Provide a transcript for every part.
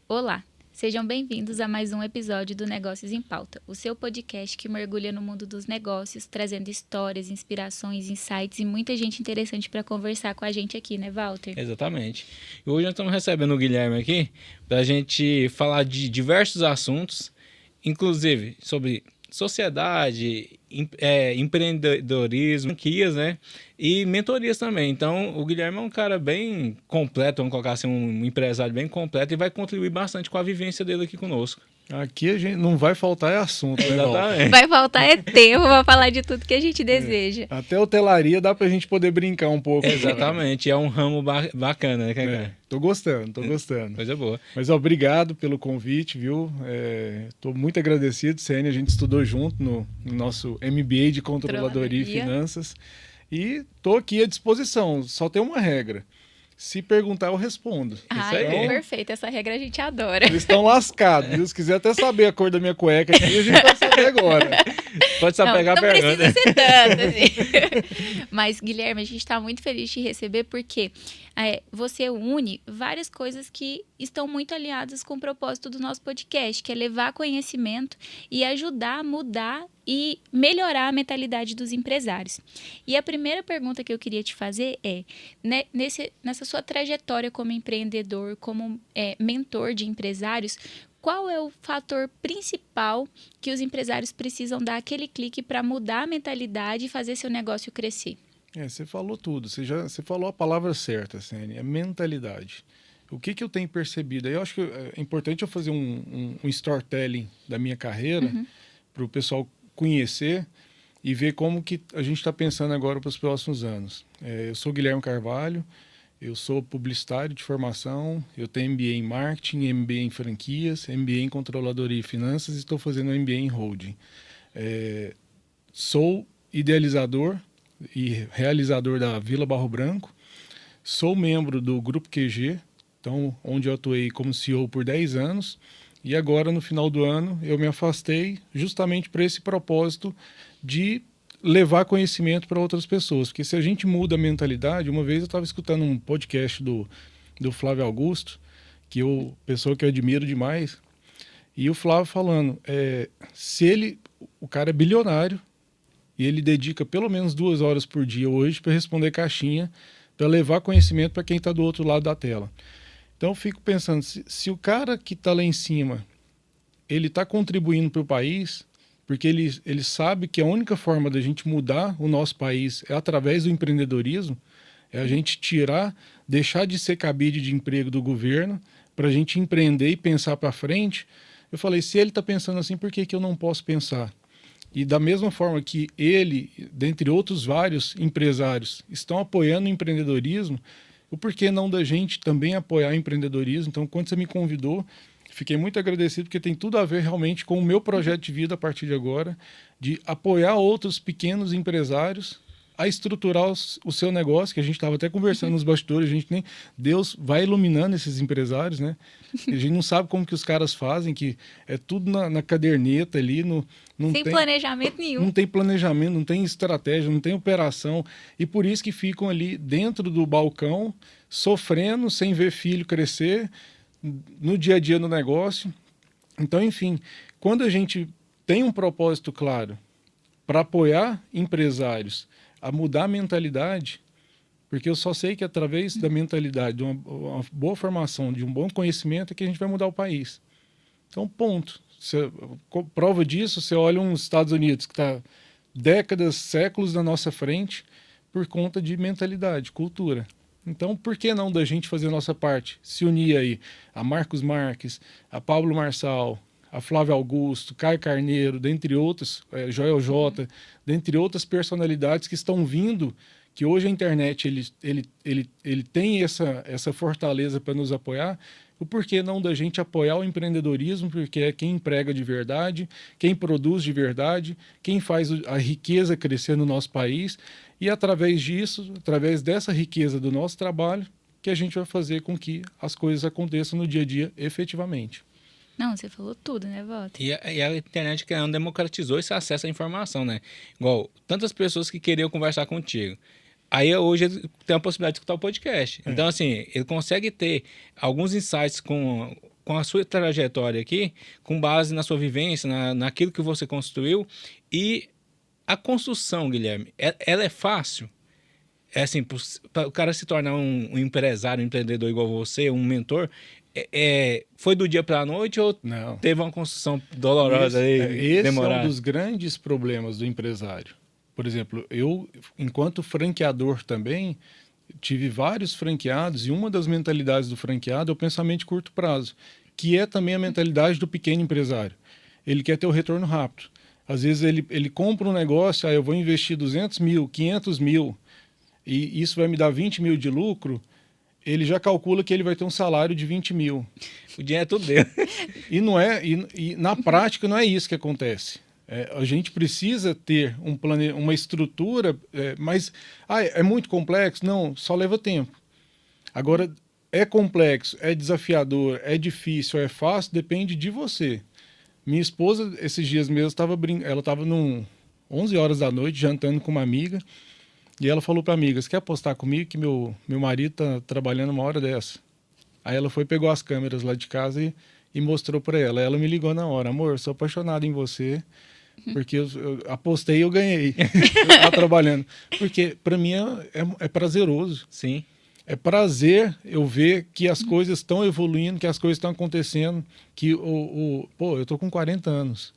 Olá, sejam bem-vindos a mais um episódio do Negócios em Pauta, o seu podcast que mergulha no mundo dos negócios, trazendo histórias, inspirações, insights e muita gente interessante para conversar com a gente aqui, né, Walter? Exatamente. E hoje nós estamos recebendo o Guilherme aqui para a gente falar de diversos assuntos, inclusive sobre sociedade, empreendedorismo, franquias, né? E mentorias também. Então, o Guilherme é um cara bem completo, vamos colocar assim, um empresário bem completo e vai contribuir bastante com a vivência dele aqui conosco. Aqui a gente não vai faltar assunto, né, Walter? Exatamente. Vai faltar tempo para falar de tudo que a gente deseja. Até hotelaria dá pra gente poder brincar um pouco. Exatamente. É um ramo bacana, né? Tô gostando. Coisa boa. Mas obrigado pelo convite, viu? Tô muito agradecido, CN, a gente estudou junto no nosso MBA de Controladoria e Finanças. E tô aqui à disposição, só tem uma regra. Se perguntar, eu respondo. Ah, Isso aí. então, perfeito. Essa regra a gente adora. Eles estão lascados, viu? Se quiser até saber a cor da minha cueca aqui, a gente vai saber agora. Pode só pegar a pergunta. Não precisa ser tanto, assim. Mas, Guilherme, a gente está muito feliz de te receber porque você une várias coisas que estão muito alinhadas com o propósito do nosso podcast, que é levar conhecimento e ajudar a mudar e melhorar a mentalidade dos empresários. E a primeira pergunta que eu queria te fazer é, né, nessa sua trajetória como empreendedor, como mentor de empresários, qual é o fator principal que os empresários precisam dar aquele clique para mudar a mentalidade e fazer seu negócio crescer? Você falou tudo, você falou a palavra certa, Sene, é mentalidade. O que eu tenho percebido? Eu acho que é importante eu fazer um storytelling da minha carreira para o pessoal conhecer e ver como que a gente está pensando agora para os próximos anos. Eu sou Guilherme Carvalho, eu sou publicitário de formação, eu tenho MBA em Marketing, MBA em Franquias, MBA em Controladoria e Finanças e estou fazendo MBA em Holding. Sou idealizador e realizador da Vila Barro Branco, sou membro do Grupo QG, então, onde eu atuei como CEO por 10 anos, e agora, no final do ano, eu me afastei justamente para esse propósito de levar conhecimento para outras pessoas. Porque se a gente muda a mentalidade, uma vez eu estava escutando um podcast do Flávio Augusto, pessoa que eu admiro demais, e o Flávio falando, o cara é bilionário, e ele dedica pelo menos 2 horas por dia hoje para responder caixinha, para levar conhecimento para quem está do outro lado da tela. Então eu fico pensando, se o cara que está lá em cima, ele está contribuindo para o país, porque ele sabe que a única forma da gente mudar o nosso país é através do empreendedorismo, é a gente deixar de ser cabide de emprego do governo, para a gente empreender e pensar para frente. Eu falei, se ele está pensando assim, por que eu não posso pensar? E da mesma forma que ele, dentre outros vários empresários, estão apoiando o empreendedorismo, o porquê não da gente também apoiar o empreendedorismo? Então, quando você me convidou, fiquei muito agradecido, porque tem tudo a ver realmente com o meu projeto de vida a partir de agora, de apoiar outros pequenos empresários a estruturar o seu negócio, que a gente estava até conversando nos bastidores, Deus vai iluminando esses empresários, né? A gente não sabe como que os caras fazem, que é tudo na caderneta ali, sem planejamento nenhum. Não tem planejamento, não tem estratégia, não tem operação, e por isso que ficam ali dentro do balcão, sofrendo, sem ver filho crescer, no dia a dia no negócio. Então, enfim, quando a gente tem um propósito claro para apoiar empresários a mudar a mentalidade, porque eu só sei que através da mentalidade, de uma boa formação, de um bom conhecimento, é que a gente vai mudar o país. Então, ponto. Prova disso, você olha os Estados Unidos, que está décadas, séculos na nossa frente, por conta de mentalidade, cultura. Então, por que não da gente fazer a nossa parte? Se unir aí a Marcos Marques, a Pablo Marçal, a Flávio Augusto, Caio Carneiro, dentre outros, Joel J, dentre outras personalidades que estão vindo, que hoje a internet ele tem essa fortaleza para nos apoiar, o porquê não da gente apoiar o empreendedorismo, porque é quem emprega de verdade, quem produz de verdade, quem faz a riqueza crescer no nosso país, e através disso, através dessa riqueza do nosso trabalho, que a gente vai fazer com que as coisas aconteçam no dia a dia efetivamente. Não, você falou tudo, né, Walter? E a internet democratizou esse acesso à informação, né? Igual, tantas pessoas que queriam conversar contigo. Aí hoje ele tem a possibilidade de escutar o podcast. Então, assim, ele consegue ter alguns insights com com a sua trajetória aqui, com base na sua vivência, naquilo que você construiu. E a construção, Guilherme, ela é fácil? É assim, para o cara se tornar um empresário, um empreendedor igual você, um mentor, foi do dia para a noite ou Não. teve uma construção dolorosa aí, demorada? Esse é um dos grandes problemas do empresário. Por exemplo, eu, enquanto franqueador também, tive vários franqueados e uma das mentalidades do franqueado é o pensamento de curto prazo, que é também a mentalidade do pequeno empresário. Ele quer ter o retorno rápido. Às vezes ele compra um negócio, eu vou investir 200 mil, 500 mil, e isso vai me dar 20 mil de lucro, ele já calcula que ele vai ter um salário de 20 mil. O dinheiro é tudo dele. E não é, e na prática não é isso que acontece. A gente precisa ter uma estrutura, mas é muito complexo? Não, só leva tempo. Agora, é complexo, é desafiador, é difícil, é fácil, depende de você. Minha esposa, esses dias mesmo, ela estava 11 horas da noite, jantando com uma amiga, e ela falou para a amiga, você quer apostar comigo que meu marido está trabalhando uma hora dessa? Aí ela foi, pegou as câmeras lá de casa e mostrou para ela. Ela me ligou na hora, amor, eu sou apaixonado em você, porque eu apostei e eu ganhei. Eu estava trabalhando. Porque para mim é prazeroso. Sim. É prazer eu ver que as coisas estão evoluindo, que as coisas estão acontecendo, que eu tô com 40 anos.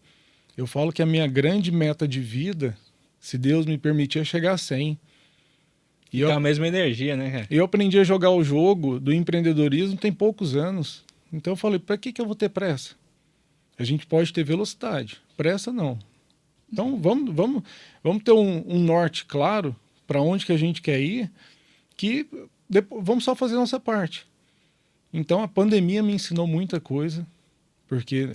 Eu falo que a minha grande meta de vida, se Deus me permitir, é chegar a 100. E com a mesma energia, né, cara? Eu aprendi a jogar o jogo do empreendedorismo tem poucos anos. Então eu falei, para que eu vou ter pressa? A gente pode ter velocidade, pressa não. Então vamos ter um norte claro para onde que a gente quer ir, que depois, vamos só fazer a nossa parte. Então a pandemia me ensinou muita coisa, porque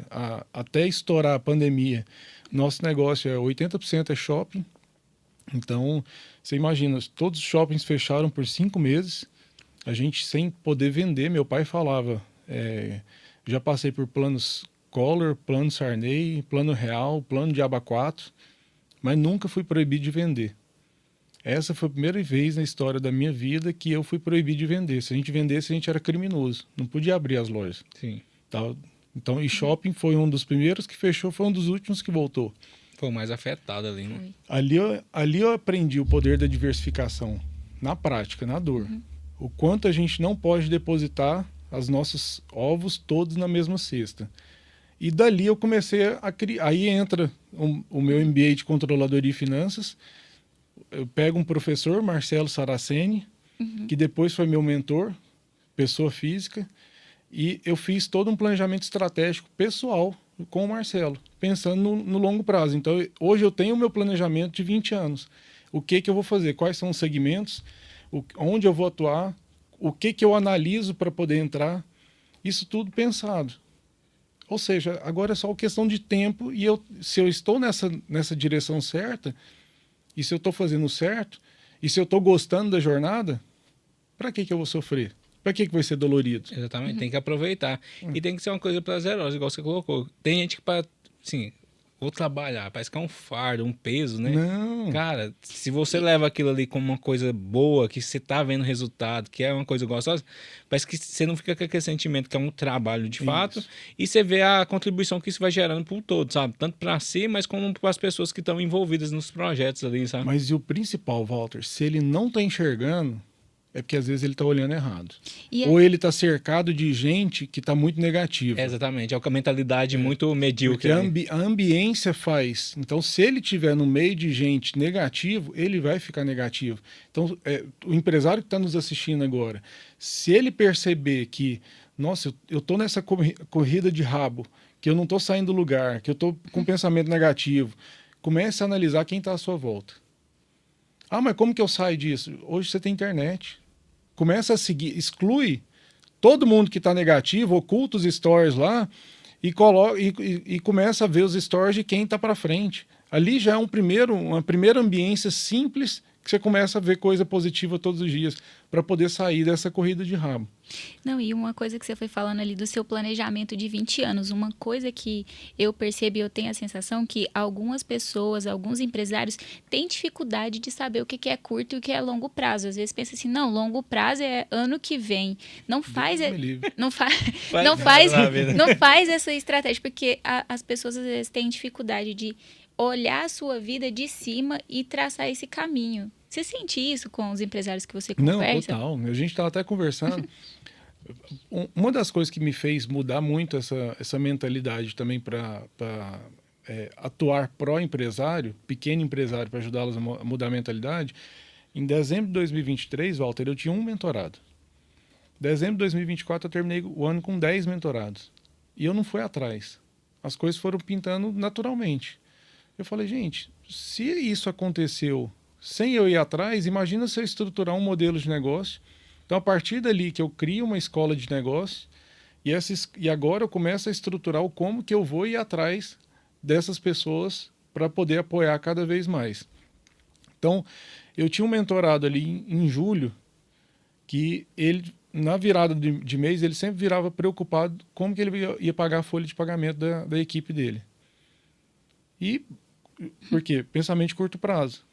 até estourar a pandemia, nosso negócio 80% é shopping. Então, você imagina, todos os shoppings fecharam por 5 meses, a gente sem poder vender. Meu pai falava, já passei por planos Collor, plano Sarney, plano Real, plano de Aba 4, mas nunca fui proibido de vender. Essa foi a primeira vez na história da minha vida que eu fui proibido de vender. Se a gente vendesse, a gente era criminoso, não podia abrir as lojas. Sim. Então, e shopping foi um dos primeiros que fechou, foi um dos últimos que voltou. Foi o mais afetado ali, né? Ali eu aprendi o poder da diversificação, na prática, na dor. O quanto a gente não pode depositar os nossos ovos todos na mesma cesta. E dali eu comecei a criar. Aí entra o meu MBA de Controladoria e Finanças. Eu pego um professor, Marcelo Saraceni, que depois foi meu mentor, pessoa física, e eu fiz todo um planejamento estratégico pessoal com o Marcelo, pensando no longo prazo. Então, hoje eu tenho o meu planejamento de 20 anos. O que eu vou fazer? Quais são os segmentos? Onde eu vou atuar? O que eu analiso para poder entrar? Isso tudo pensado. Ou seja, agora é só uma questão de tempo e se eu estou nessa direção certa, e se eu estou fazendo certo, e se eu estou gostando da jornada, para que eu vou sofrer? Para que vai ser dolorido? Exatamente, tem que aproveitar. E tem que ser uma coisa prazerosa, igual você colocou. Tem gente que, assim, vou trabalhar, parece que é um fardo, um peso, né? Não. Cara, se você leva aquilo ali como uma coisa boa, que você tá vendo resultado, que é uma coisa gostosa, parece que você não fica com aquele sentimento que é um trabalho de fato, e você vê a contribuição que isso vai gerando por todo, sabe? Tanto para si, mas como para as pessoas que estão envolvidas nos projetos ali, sabe? Mas e o principal, Walter, se ele não tá enxergando, é porque às vezes ele está olhando errado. Ou ele está cercado de gente que está muito negativa. Exatamente, é uma mentalidade muito medíocre. Porque a ambiência faz. Então, se ele estiver no meio de gente negativo, ele vai ficar negativo. Então, o empresário que está nos assistindo agora, se ele perceber que, nossa, eu estou nessa corrida de rabo, que eu não estou saindo do lugar, que eu estou com pensamento negativo, comece a analisar quem está à sua volta. Ah, mas como que eu saio disso? Hoje você tem internet. Começa a seguir, exclui todo mundo que está negativo, oculta os stories lá e começa a ver os stories de quem está para frente. Ali já é uma primeira ambiência simples que você começa a ver coisa positiva todos os dias para poder sair dessa corrida de rabo. Não, e uma coisa que você foi falando ali do seu planejamento de 20 anos, uma coisa que eu percebo e eu tenho a sensação que algumas pessoas, alguns empresários têm dificuldade de saber o que é curto e o que é longo prazo. Às vezes pensa assim, não, longo prazo é ano que vem. Não faz, não faz essa estratégia, porque as pessoas às vezes têm dificuldade de olhar a sua vida de cima e traçar esse caminho. Você sente isso com os empresários que você conversa? Não, total. A gente estava até conversando. Uma das coisas que me fez mudar muito essa mentalidade também para atuar pró-empresário, pequeno empresário, para ajudá-los a mudar a mentalidade, em dezembro de 2023, Walter, eu tinha um mentorado. Em dezembro de 2024, eu terminei o ano com 10 mentorados. E eu não fui atrás. As coisas foram pintando naturalmente. Eu falei, gente, se isso aconteceu sem eu ir atrás, imagina se eu estruturar um modelo de negócio. Então, a partir dali que eu crio uma escola de negócio e agora eu começo a estruturar o como que eu vou ir atrás dessas pessoas para poder apoiar cada vez mais. Então, eu tinha um mentorado ali em julho que ele, na virada de mês, ele sempre virava preocupado como que ele ia pagar a folha de pagamento da equipe dele. E por quê? Pensamento de curto prazo.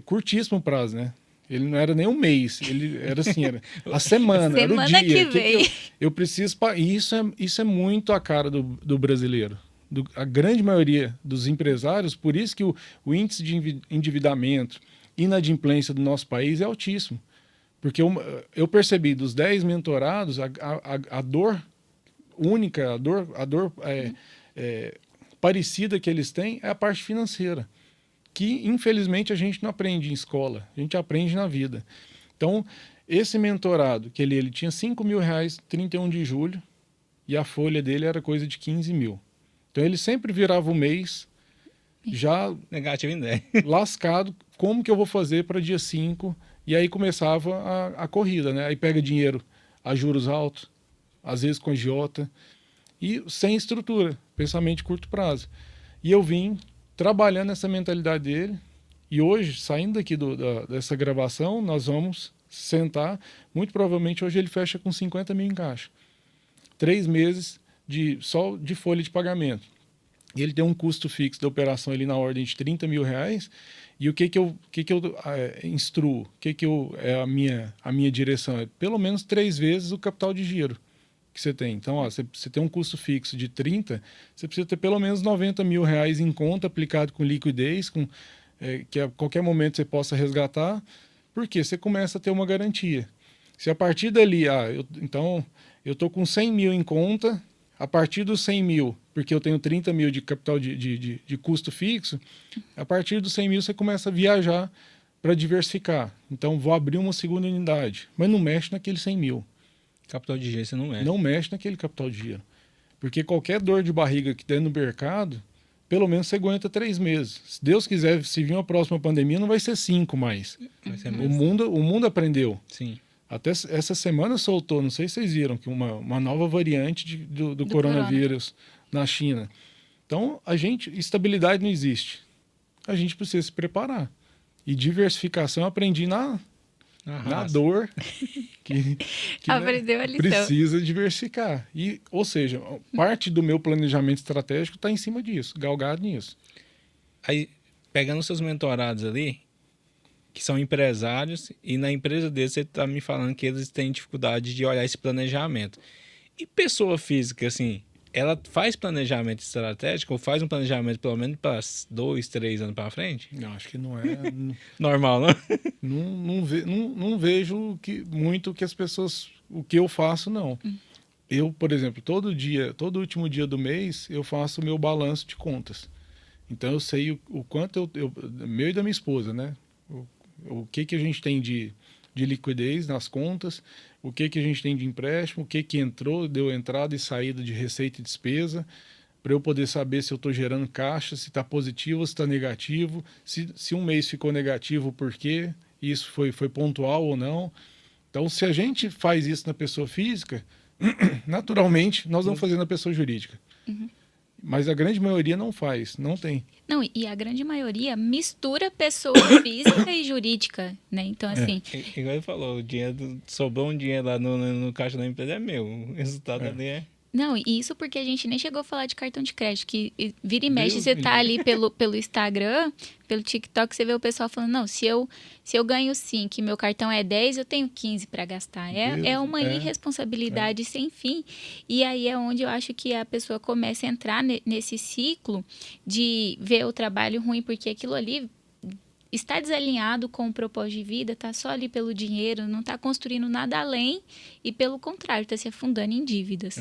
Curtíssimo prazo, né? Ele não era nem um mês, ele era assim, era a semana, era o dia. Que vem. Eu preciso... E isso é muito a cara do brasileiro. A grande maioria dos empresários, por isso que o índice de endividamento, inadimplência do nosso país é altíssimo. Porque eu percebi dos 10 mentorados, a dor única, a dor parecida que eles têm é a parte financeira, que infelizmente a gente não aprende em escola, a gente aprende na vida. Então, esse mentorado, que ele tinha R$5.000, 31 de julho, e a folha dele era coisa de 15 mil. Então, ele sempre virava o mês já negativo em 10. Lascado, como que eu vou fazer para dia 5? E aí começava a corrida, né? Aí pega dinheiro a juros altos, às vezes com agiota, e sem estrutura, pensamento de curto prazo. E eu vim trabalhando essa mentalidade dele, e hoje, saindo daqui dessa gravação, nós vamos sentar, muito provavelmente hoje ele fecha com 50 mil em caixa. 3 meses só de folha de pagamento. E ele tem um custo fixo da operação ali na ordem de R$30.000, e o que eu instruo, é a minha direção? É pelo menos 3 vezes o capital de giro que você tem. Então, você tem um custo fixo de 30, você precisa ter pelo menos R$90.000 em conta, aplicado com liquidez, que a qualquer momento você possa resgatar, porque você começa a ter uma garantia. Se a partir dali, então eu estou com 100 mil em conta, a partir dos 100 mil, porque eu tenho 30 mil de capital de custo fixo, a partir dos 100 mil você começa a viajar para diversificar. Então, vou abrir uma segunda unidade, mas não mexe naquele 100 mil. Capital de giro você não mexe. Não mexe naquele capital de giro. Porque qualquer dor de barriga que der no mercado, pelo menos você aguenta 3 meses. Se Deus quiser, se vir uma próxima pandemia, não vai ser 5 mais. Vai ser o mundo aprendeu. Sim. Até essa semana soltou, não sei se vocês viram, que uma nova variante do coronavírus na China. Então, estabilidade não existe. A gente precisa se preparar. E diversificação eu aprendi na dor que aprendeu a lição. Precisa diversificar. Ou seja, parte do meu planejamento estratégico está em cima disso, galgado nisso. Aí, pegando seus mentorados ali, que são empresários, e na empresa deles você está me falando que eles têm dificuldade de olhar esse planejamento. E pessoa física, assim, ela faz planejamento estratégico ou faz um planejamento pelo menos para 2, 3 anos para frente? Não, acho que não é... Normal, não? Não vejo muito que as pessoas... O que eu faço, não. Eu, por exemplo, todo último dia do mês, eu faço o meu balanço de contas. Então, eu sei o quanto meu e da minha esposa, né? O que a gente tem de liquidez nas contas, o que a gente tem de empréstimo, o que entrou, deu entrada e saída de receita e despesa, para eu poder saber se eu estou gerando caixa, se está positivo ou se está negativo, se um mês ficou negativo, por quê, isso foi pontual ou não. Então, se a gente faz isso na pessoa física, naturalmente, nós vamos fazer na pessoa jurídica. Mas a grande maioria não faz, não tem. Não, e a grande maioria mistura pessoa física e jurídica, né? Então, assim... Igual ele falou, o dinheiro, sobrou um dinheiro lá no caixa da empresa, é meu. O resultado ali é... Não, e isso porque a gente nem chegou a falar de cartão de crédito, que vira e mexe, você tá ali pelo Instagram, pelo TikTok, você vê o pessoal falando, não, se eu ganho 5 e meu cartão é 10, eu tenho 15 para gastar. É uma irresponsabilidade sem fim. E aí é onde eu acho que a pessoa começa a entrar nesse ciclo de ver o trabalho ruim, porque aquilo ali está desalinhado com o propósito de vida, está só ali pelo dinheiro, não está construindo nada além e, pelo contrário, está se afundando em dívidas.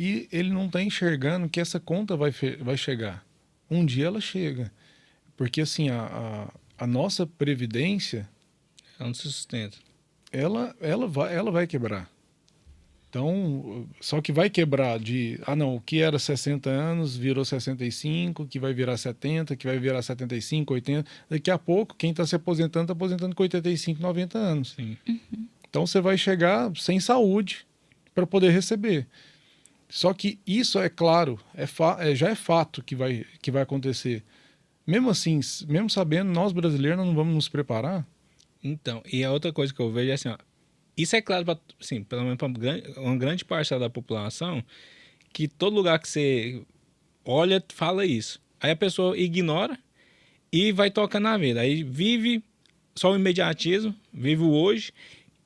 E ele não está enxergando que essa conta vai chegar. Um dia ela chega. Porque, assim, a nossa previdência... Ela não se sustenta. Ela vai quebrar. Então, só que vai quebrar de... o que era 60 anos virou 65, que vai virar 70, que vai virar 75, 80. Daqui a pouco, quem está se aposentando, está aposentando com 85, 90 anos. Sim. Então, você vai chegar sem saúde para poder receber. Só que isso, é claro, já é fato que vai acontecer. Mesmo assim, mesmo sabendo, nós brasileiros não vamos nos preparar? Então, e a outra coisa que eu vejo é assim, ó, isso é claro, assim, pelo menos para uma grande parcela da população, que todo lugar que você olha, fala isso. Aí a pessoa ignora e vai tocando na vida. Aí vive só o imediatismo, vive o hoje.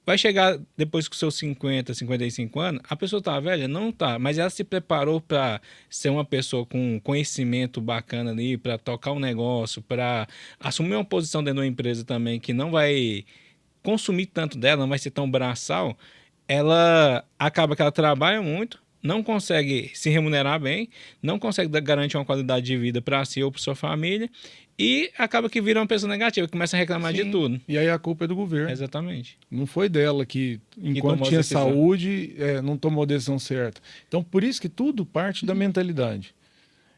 Vai chegar depois com seus 50, 55 anos, a pessoa tá velha? Não tá, mas ela se preparou para ser uma pessoa com conhecimento bacana ali, para tocar um negócio, para assumir uma posição dentro de uma empresa também que não vai consumir tanto dela, não vai ser tão braçal. Ela acaba que ela trabalha muito, não consegue se remunerar bem, não consegue garantir uma qualidade de vida para si ou para sua família e acaba que vira uma pessoa negativa, começa a reclamar de tudo. E aí a culpa é do governo. Exatamente. Não foi dela que enquanto tinha saúde, não tomou a decisão certa. Então, por isso que tudo parte da mentalidade.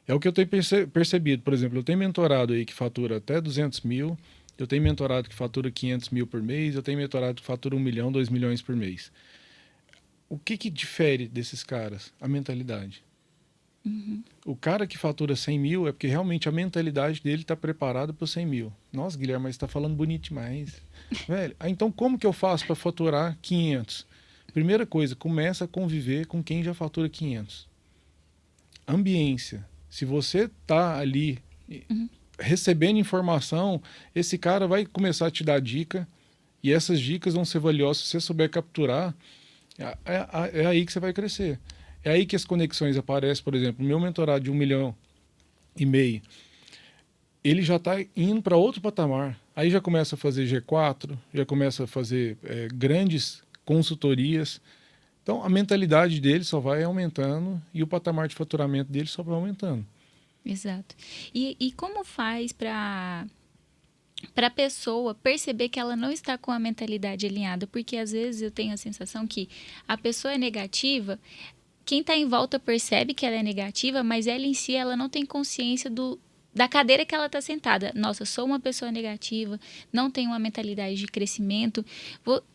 É o que eu tenho percebido. Por exemplo, eu tenho mentorado aí que fatura até 200 mil, eu tenho mentorado que fatura 500 mil por mês, eu tenho mentorado que fatura 1 milhão, 2 milhões por mês. O que difere desses caras? A mentalidade. O cara que fatura 100 mil é porque realmente a mentalidade dele está preparada para os 100 mil. Nossa, Guilherme, mas você está falando bonito demais. Velho, então como que eu faço para faturar 500? Primeira coisa, começa a conviver com quem já fatura 500. Ambiência. Se você está ali recebendo informação, esse cara vai começar a te dar dica e essas dicas vão ser valiosas se você souber capturar. É aí que você vai crescer. É aí que as conexões aparecem. Por exemplo, o meu mentorado de 1,5 milhão, ele já está indo para outro patamar. Aí já começa a fazer G4, já começa a fazer grandes consultorias. Então, a mentalidade dele só vai aumentando e o patamar de faturamento dele só vai aumentando. Exato. E como faz para a pessoa perceber que ela não está com a mentalidade alinhada? Porque às vezes eu tenho a sensação que a pessoa é negativa, quem está em volta percebe que ela é negativa, mas ela em si ela não tem consciência da cadeira que ela está sentada. Nossa, eu sou uma pessoa negativa, não tenho uma mentalidade de crescimento.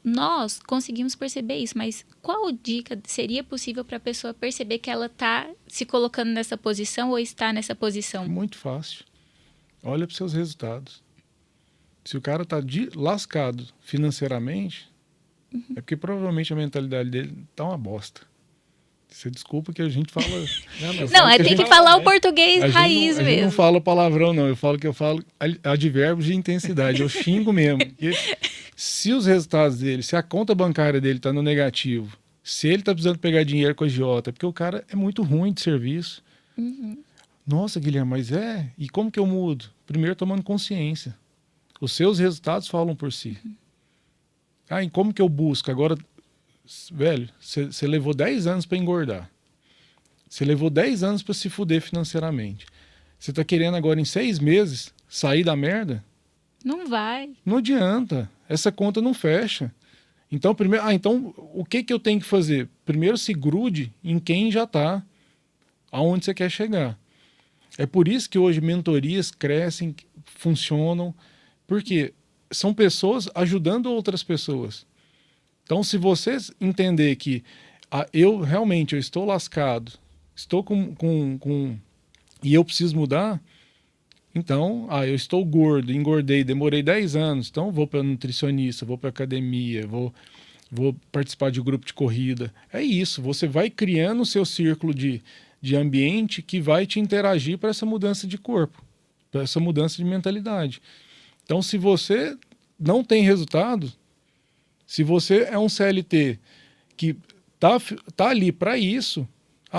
Nós conseguimos perceber isso, mas qual dica seria possível para a pessoa perceber que ela está se colocando nessa posição ou está nessa posição? Muito fácil. Olha para os seus resultados. Se o cara está lascado financeiramente, é porque provavelmente a mentalidade dele está uma bosta. Você desculpa que a gente fala... Não, tem que falar o português raiz mesmo. A gente não fala palavrão, não. Eu falo advérbios de intensidade. Eu xingo mesmo. Porque se os resultados dele, se a conta bancária dele está no negativo, se ele está precisando pegar dinheiro com a agiota, porque o cara é muito ruim de serviço. Nossa, Guilherme, mas E como que eu mudo? Primeiro tomando consciência. Os seus resultados falam por si. E como que eu busco? Agora... Velho, você levou 10 anos para engordar. Você levou 10 anos para se fuder financeiramente. Você está querendo agora em 6 meses sair da merda? Não vai. Não adianta. Essa conta não fecha. Então, então o que eu tenho que fazer? Primeiro se grude em quem já está, aonde você quer chegar. É por isso que hoje mentorias crescem, funcionam, porque são pessoas ajudando outras pessoas. Então, se você entender que eu estou lascado, estou com e eu preciso mudar, então, eu estou gordo, engordei, demorei 10 anos, então vou para nutricionista, vou para academia, vou participar de grupo de corrida. É isso, você vai criando o seu círculo de ambiente que vai te interagir para essa mudança de corpo, para essa mudança de mentalidade. Então, se você não tem resultado, se você é um CLT que tá ali para isso,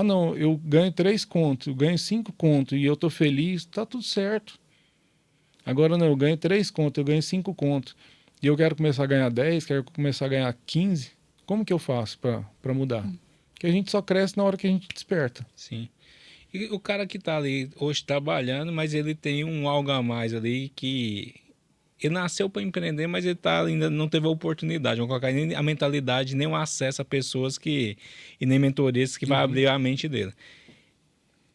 não, eu ganho 3 contos, eu ganho 5 contos e eu tô feliz, tá tudo certo. Agora não, eu ganho 3 contos, eu ganho 5 contos e eu quero começar a ganhar 10, quero começar a ganhar 15, como que eu faço para mudar? Porque a gente só cresce na hora que a gente desperta. Sim. E o cara que tá ali hoje trabalhando, mas ele tem um algo a mais ali que... Ele nasceu para empreender, mas ele ainda não teve a oportunidade. Vamos colocar nem a mentalidade, nem o acesso a pessoas e nem mentorias que vai abrir a mente dele.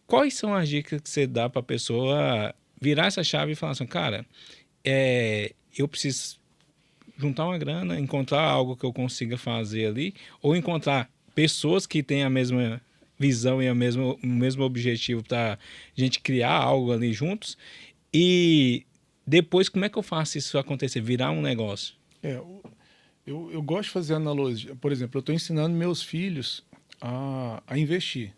Quais são as dicas que você dá para a pessoa virar essa chave e falar assim, cara, eu preciso juntar uma grana, encontrar algo que eu consiga fazer ali, ou encontrar pessoas que têm a mesma visão e o mesmo objetivo para a gente criar algo ali juntos. E depois, como é que eu faço isso acontecer, virar um negócio? Eu gosto de fazer analogia. Por exemplo, eu estou ensinando meus filhos a investir.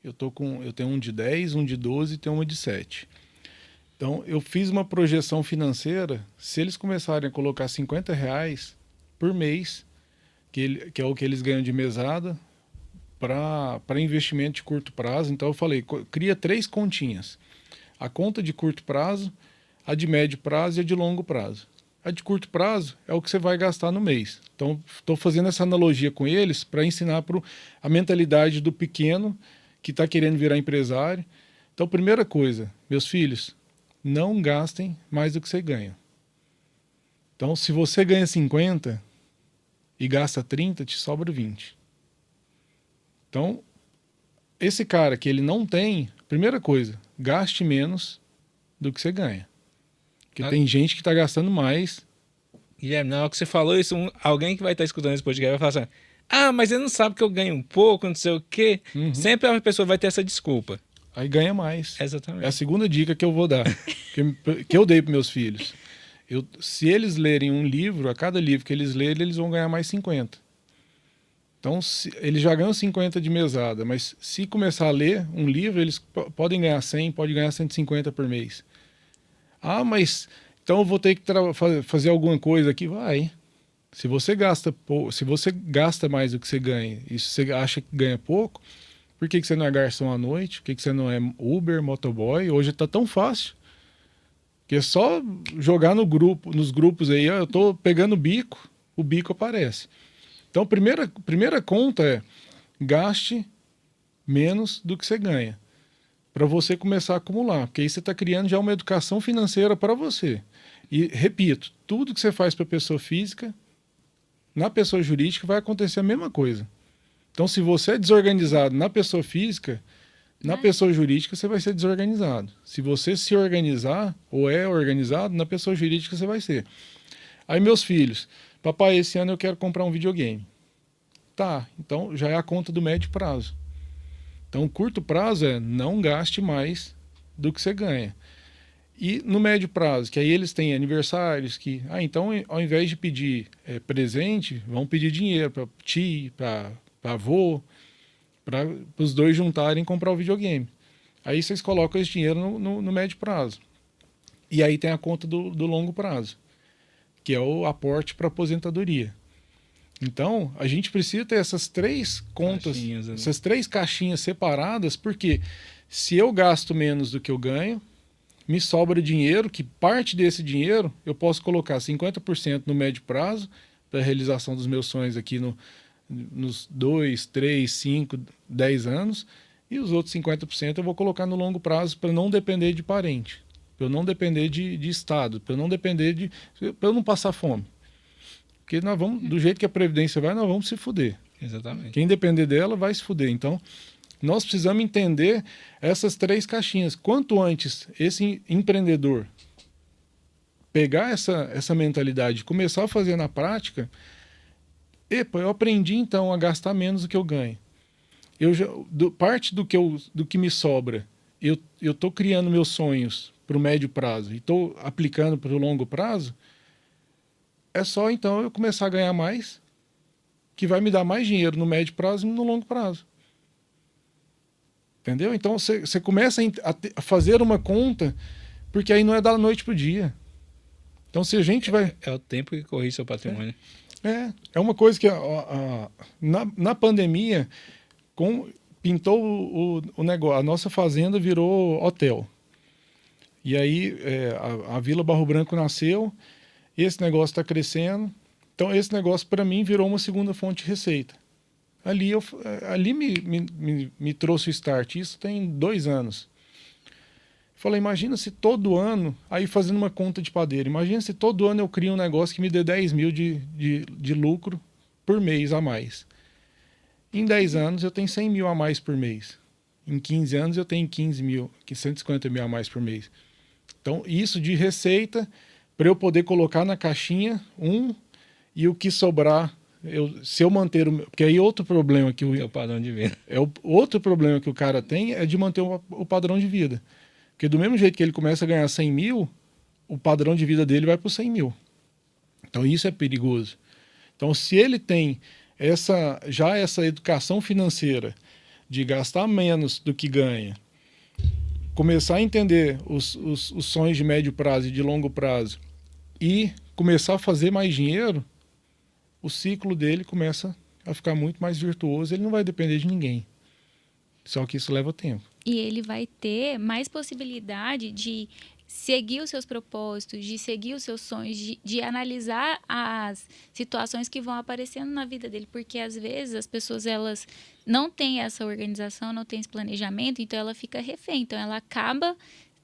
Eu tenho um de 10, um de 12 e tenho uma de 7. Então, eu fiz uma projeção financeira. Se eles começarem a colocar R$50 por mês, que é o que eles ganham de mesada, para investimento de curto prazo, então eu falei, cria 3 continhas. A conta de curto prazo, a de médio prazo e a de longo prazo. A de curto prazo é o que você vai gastar no mês. Então, estou fazendo essa analogia com eles para ensinar a mentalidade do pequeno que está querendo virar empresário. Então, primeira coisa, meus filhos, não gastem mais do que você ganha. Então, se você ganha 50 e gasta 30, te sobra 20. Então, esse cara que ele não tem, primeira coisa, gaste menos do que você ganha. Porque tem gente que está gastando mais. Guilherme, na hora que você falou isso, alguém que vai estar escutando esse podcast vai falar assim, mas ele não sabe que eu ganho um pouco, não sei o quê. Sempre a pessoa vai ter essa desculpa. Aí ganha mais. Exatamente. É a segunda dica que eu vou dar, que eu dei para meus filhos. Se eles lerem um livro, a cada livro que eles lerem, eles vão ganhar mais 50. Então, eles já ganham 50 de mesada, mas se começar a ler um livro, eles podem ganhar 100, podem ganhar 150 por mês. Mas então eu vou ter que fazer alguma coisa aqui. Vai. Se você gasta mais do que você ganha e se você acha que ganha pouco, por que você não é garçom à noite? Por que você não é Uber, motoboy? Hoje está tão fácil. Que é só jogar nos grupos aí, eu estou pegando o bico aparece. Então, primeira conta é gaste menos do que você ganha, para você começar a acumular, porque aí você está criando já uma educação financeira para você. E, repito, tudo que você faz para a pessoa física, na pessoa jurídica vai acontecer a mesma coisa. Então, se você é desorganizado na pessoa física, na pessoa jurídica você vai ser desorganizado. Se você se organizar, ou é organizado, na pessoa jurídica você vai ser. Aí, meus filhos, papai, esse ano eu quero comprar um videogame. Tá, então já é a conta do médio prazo. Então, o curto prazo é não gaste mais do que você ganha. E no médio prazo, que aí eles têm aniversários, que então ao invés de pedir presente, vão pedir dinheiro para tio, para avô, para os dois juntarem e comprar o videogame. Aí vocês colocam esse dinheiro no médio prazo. E aí tem a conta do longo prazo, que é o aporte para aposentadoria. Então, a gente precisa ter essas 3 contas, essas 3 caixinhas separadas, porque se eu gasto menos do que eu ganho, me sobra dinheiro, que parte desse dinheiro eu posso colocar 50% no médio prazo, para a realização dos meus sonhos aqui nos 2, 3, 5, 10 anos, e os outros 50% eu vou colocar no longo prazo para não depender de parente, para eu não depender de Estado, para eu não depender para eu não passar fome. Porque nós vamos, do jeito que a Previdência vai, nós vamos se fuder. Exatamente. Quem depender dela vai se fuder. Então, nós precisamos entender essas 3 caixinhas. Quanto antes esse empreendedor pegar essa mentalidade e começar a fazer na prática, eu aprendi então a gastar menos do que eu ganho. Parte do que me sobra, eu estou criando meus sonhos para o médio prazo e estou aplicando para o longo prazo, é só então eu começar a ganhar mais, que vai me dar mais dinheiro no médio prazo e no longo prazo. Entendeu? Então você começa a fazer uma conta, porque aí não é da noite para o dia. Então se a gente vai... É o tempo que corrige seu patrimônio. É uma coisa que na pandemia pintou o negócio. A nossa fazenda virou hotel. E aí a Vila Barro Branco nasceu, esse negócio está crescendo. Então esse negócio para mim virou uma segunda fonte de receita. Ali me trouxe o start. Isso tem 2 anos. Falei, imagina se todo ano, aí fazendo uma conta de padeiro, imagina se todo ano eu crio um negócio que me dê 10 mil de lucro por mês a mais. Em 10 anos eu tenho 100 mil a mais por mês. Em 15 anos eu tenho 150 mil a mais por mês. Então isso de receita, para eu poder colocar na caixinha e o que sobrar, se eu manter porque aí outro problema que o padrão de vida. Outro problema que o cara tem é de manter o padrão de vida. Porque do mesmo jeito que ele começa a ganhar 100 mil, o padrão de vida dele vai para os 100 mil. Então isso é perigoso. Então se ele tem essa educação financeira de gastar menos do que ganha, começar a entender os sonhos de médio prazo e de longo prazo e começar a fazer mais dinheiro, o ciclo dele começa a ficar muito mais virtuoso, ele não vai depender de ninguém. Só que isso leva tempo. E ele vai ter mais possibilidade de seguir os seus propósitos, de seguir os seus sonhos, de analisar as situações que vão aparecendo na vida dele. Porque, às vezes, as pessoas elas não têm essa organização, não têm esse planejamento, então ela fica refém. Então, ela acaba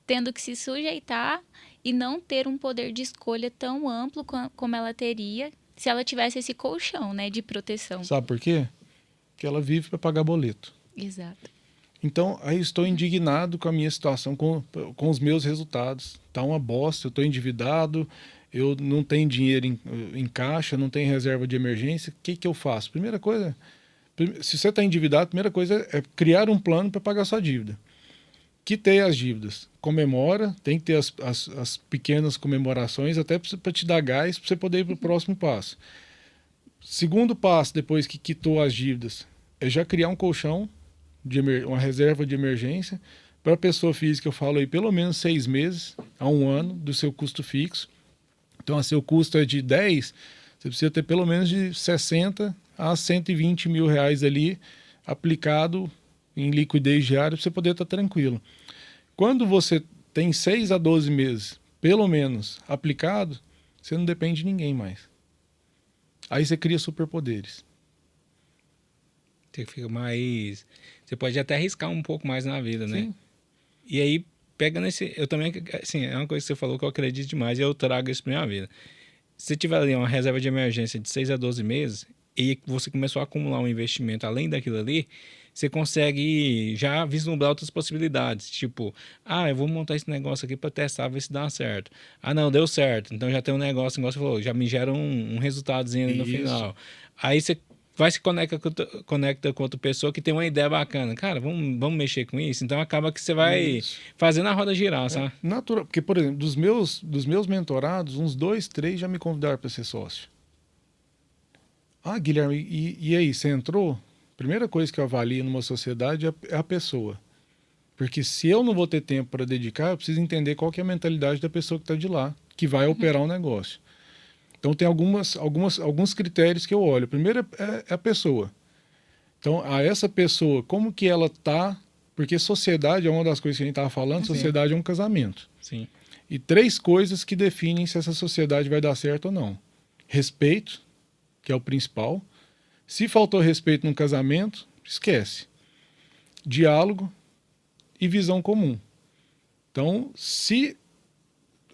tendo que se sujeitar e não ter um poder de escolha tão amplo como ela teria se ela tivesse esse colchão, né, de proteção. Sabe por quê? Porque ela vive para pagar boleto. Exato. Então, aí estou indignado com a minha situação, com os meus resultados. Está uma bosta, eu estou endividado, eu não tenho dinheiro em caixa, não tenho reserva de emergência. O que eu faço? Primeira coisa, se você está endividado, a primeira coisa é criar um plano para pagar sua dívida. Quitei as dívidas. Comemora, tem que ter as pequenas comemorações, até para te dar gás, para você poder ir para o próximo passo. Segundo passo, depois que quitou as dívidas, é já criar um colchão, uma reserva de emergência. Para a pessoa física, eu falo aí pelo menos 6 meses a 1 ano do seu custo fixo. Então, se o custo é de 10, você precisa ter pelo menos de 60 a 120 mil reais ali aplicado em liquidez diária para você poder estar tranquilo. Quando você tem 6 a 12 meses, pelo menos, aplicado, você não depende de ninguém mais. Aí você cria superpoderes. Você fica mais... Você pode até arriscar um pouco mais na vida, né? Sim. E aí, pega eu também, assim, é uma coisa que você falou que eu acredito demais e eu trago isso pra minha vida. Se você tiver ali uma reserva de emergência de 6 a 12 meses e você começou a acumular um investimento além daquilo ali, você consegue já vislumbrar outras possibilidades. Tipo, eu vou montar esse negócio aqui para testar, ver se dá certo. Não, deu certo. Então já tem um negócio, igual você falou, já me gera um resultadozinho ali no final. Aí você vai se conecta com outra pessoa que tem uma ideia bacana. Cara, vamos mexer com isso? Então acaba que você vai fazendo a roda girar, sabe? Natural, porque, por exemplo, dos meus mentorados, uns 2, 3 já me convidaram para ser sócio. Guilherme, e aí, você entrou? Primeira coisa que eu avalio numa sociedade é a pessoa. Porque se eu não vou ter tempo para dedicar, eu preciso entender qual que é a mentalidade da pessoa que está de lá, que vai operar o negócio. Então tem alguns critérios que eu olho. Primeiro é a pessoa. Então, essa pessoa, como que ela está... Porque sociedade é uma das coisas que a gente estava falando, sociedade é um casamento. Sim. E 3 coisas que definem se essa sociedade vai dar certo ou não. Respeito, que é o principal. Se faltou respeito no casamento, esquece. Diálogo e visão comum. Então, se...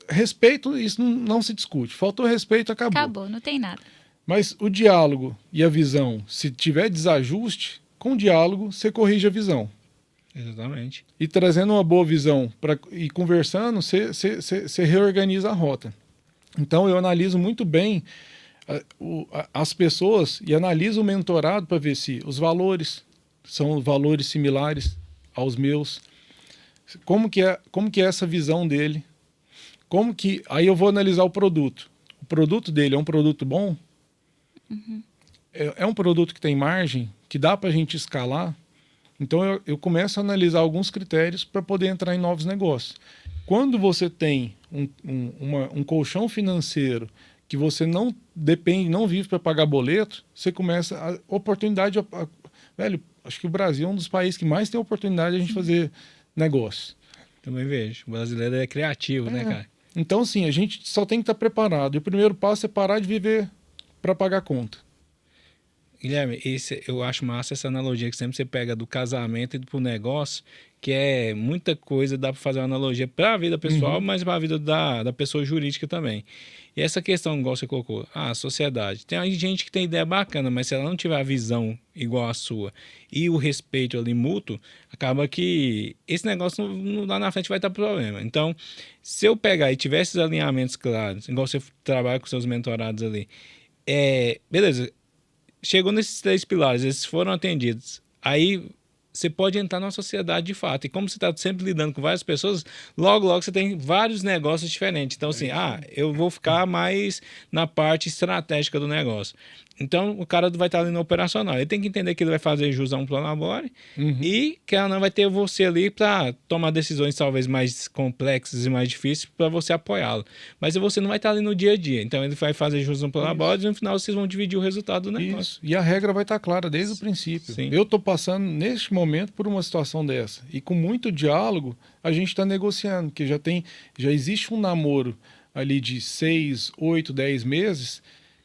Respeito, isso não se discute. Faltou respeito, acabou. Acabou, não tem nada. Mas o diálogo e a visão, se tiver desajuste, com o diálogo você corrige a visão. Exatamente. E trazendo uma boa visão e conversando, você reorganiza a rota. Então eu analiso muito bem as pessoas e analiso o mentorado para ver se os valores são valores similares aos meus, como que é essa visão dele, aí eu vou analisar o produto. O produto dele é um produto bom? É um produto que tem margem, que dá para a gente escalar? Então eu começo a analisar alguns critérios para poder entrar em novos negócios. Quando você tem um colchão financeiro que você não depende, não vive para pagar boleto, você começa a oportunidade. Velho, acho que o Brasil é um dos países que mais tem oportunidade de a gente fazer negócio. Também vejo. O brasileiro é criativo, né, cara? Então, sim, a gente só tem que estar preparado. E o primeiro passo é parar de viver para pagar conta. Guilherme, eu acho massa essa analogia que sempre você pega do casamento e pro negócio, que é muita coisa, dá para fazer uma analogia para a vida pessoal, mas para a vida da pessoa jurídica também. E essa questão, igual você colocou, a sociedade. Tem gente que tem ideia bacana, mas se ela não tiver a visão igual a sua e o respeito ali mútuo, acaba que esse negócio lá na frente vai estar problema. Então, se eu pegar e tiver esses alinhamentos claros, igual você trabalha com seus mentorados ali, beleza, chegou nesses 3 pilares, eles foram atendidos. Aí você pode entrar na sociedade de fato. E como você está sempre lidando com várias pessoas, logo você tem vários negócios diferentes. Então, assim, eu vou ficar mais na parte estratégica do negócio. Então, o cara vai estar ali no operacional. Ele tem que entender que ele vai fazer jus a um plano labore e que ela não vai ter você ali para tomar decisões talvez mais complexas e mais difíceis para você apoiá-lo. Mas você não vai estar ali no dia a dia. Então, ele vai fazer jus a um plano labore e no final vocês vão dividir o resultado do negócio. Isso. E a regra vai estar clara desde o princípio. Sim. Eu estou passando, neste momento, por uma situação dessa. E com muito diálogo, a gente está negociando, que já existe um namoro ali de 6, 8, 10 meses,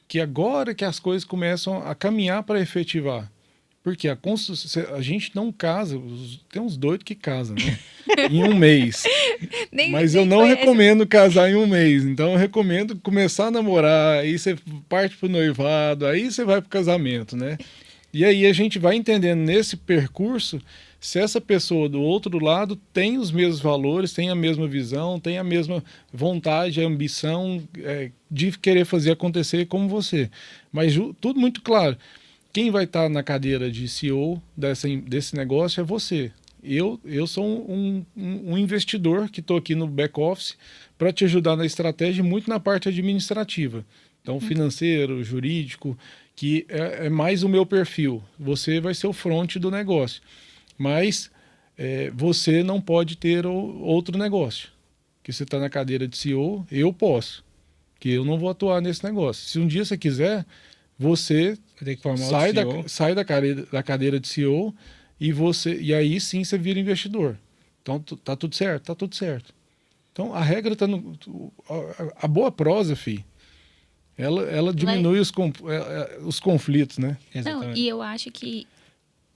que agora que as coisas começam a caminhar para efetivar. Porque a gente não casa, tem uns doidos que casam, né? Em um mês. Mas eu não recomendo casar em um mês. Então eu recomendo começar a namorar, aí você parte pro noivado, aí você vai pro casamento, né? E aí a gente vai entendendo nesse percurso se essa pessoa do outro lado tem os mesmos valores, tem a mesma visão, tem a mesma vontade, a ambição de querer fazer acontecer como você. Mas tudo muito claro. Quem vai estar na cadeira de CEO desse negócio é você. Eu sou um investidor que estou aqui no back-office para te ajudar na estratégia e muito na parte administrativa. Então, financeiro, jurídico, que é mais o meu perfil. Você vai ser o front do negócio. Mas você não pode ter outro negócio. Que você está na cadeira de CEO, eu posso. Que eu não vou atuar nesse negócio. Se um dia você quiser, você sai da cadeira de CEO e aí sim você vira investidor. Então tá tudo certo? Tá tudo certo. Então a regra está a boa prosa, ela diminui os conflitos, né? Não, e eu acho que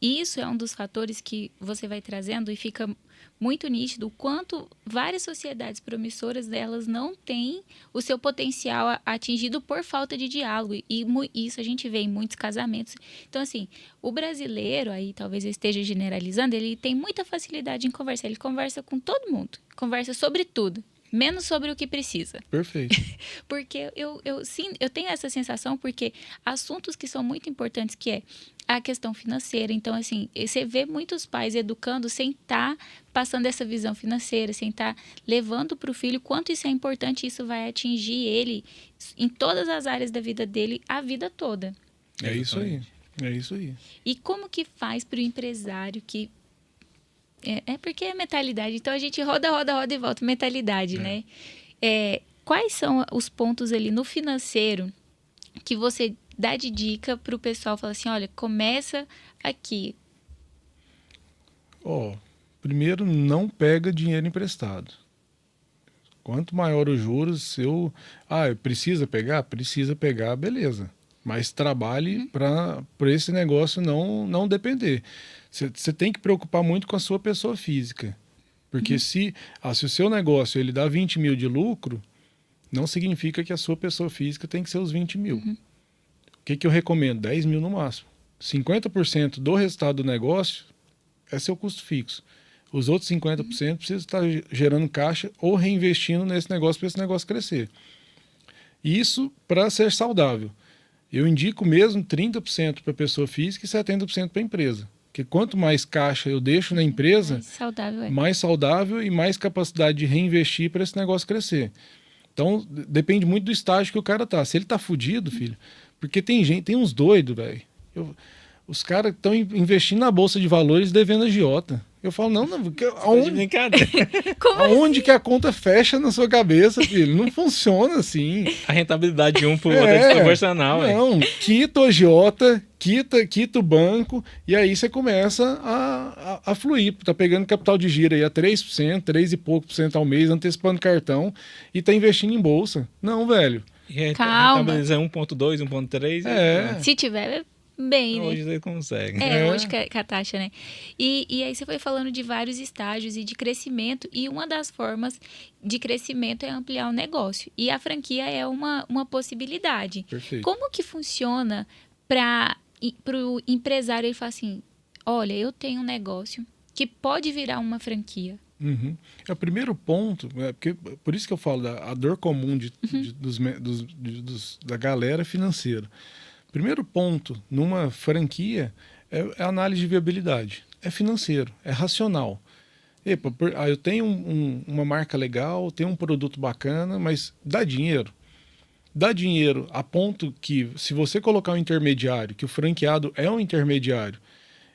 isso é um dos fatores que você vai trazendo e fica muito nítido o quanto várias sociedades promissoras delas não têm o seu potencial atingido por falta de diálogo. E isso a gente vê em muitos casamentos. Então, assim, o brasileiro, aí talvez eu esteja generalizando, ele tem muita facilidade em conversar. Ele conversa com todo mundo, conversa sobre tudo, menos sobre o que precisa. Perfeito. Porque eu tenho essa sensação, porque assuntos que são muito importantes, que é a questão financeira. Então, assim, você vê muitos pais educando sem estar passando essa visão financeira, sem estar levando para o filho quanto isso é importante, isso vai atingir ele em todas as áreas da vida dele a vida toda. É isso aí. É isso aí. E como que faz para o empresário que... porque é mentalidade. Então, a gente roda e volta. Mentalidade, né? Quais são os pontos ali no financeiro que você dá de dica para o pessoal? Falar assim, olha, começa aqui. Primeiro, não pega dinheiro emprestado. Quanto maior os juros, precisa pegar, beleza. Mas trabalhe para esse negócio não depender. Você tem que preocupar muito com a sua pessoa física. Porque se o seu negócio ele dá 20 mil de lucro, não significa que a sua pessoa física tem que ser os 20 mil. O que eu recomendo? 10 mil no máximo. 50% do resultado do negócio é seu custo fixo. Os outros 50% precisa estar gerando caixa ou reinvestindo nesse negócio para esse negócio crescer. Isso para ser saudável. Eu indico mesmo 30% para a pessoa física e 70% para a empresa. Porque quanto mais caixa eu deixo na empresa, mais saudável e mais capacidade de reinvestir para esse negócio crescer. Então, depende muito do estágio que o cara tá. Se ele tá fudido, filho, porque tem uns doidos, velho. Os caras estão investindo na Bolsa de Valores devendo agiota. Eu falo, não, aonde que a conta fecha na sua cabeça, filho? Não funciona assim. A rentabilidade de um pro outro é desproporcional. Não, quita o agiota, quita o banco, e aí você começa a fluir. Tá pegando capital de giro aí a 3%, 3 e pouco por cento ao mês, antecipando cartão, e tá investindo em bolsa. Não, velho. Calma. Rentabiliza 1,2, 1,3. Se tiver... bem, hoje né? você consegue. Hoje que a taxa, né? E aí você foi falando de vários estágios e de crescimento, e uma das formas de crescimento é ampliar o negócio. E a franquia é uma possibilidade. Perfeito. Como que funciona para o empresário ele falar assim, olha, eu tenho um negócio que pode virar uma franquia? Uhum. É o primeiro ponto, porque, por isso que eu falo a dor comum da galera financeira. Primeiro ponto numa franquia é a análise de viabilidade. É financeiro, é racional. Eu tenho uma marca legal, tenho um produto bacana, mas dá dinheiro. Dá dinheiro a ponto que, se você colocar um intermediário, que o franqueado é um intermediário,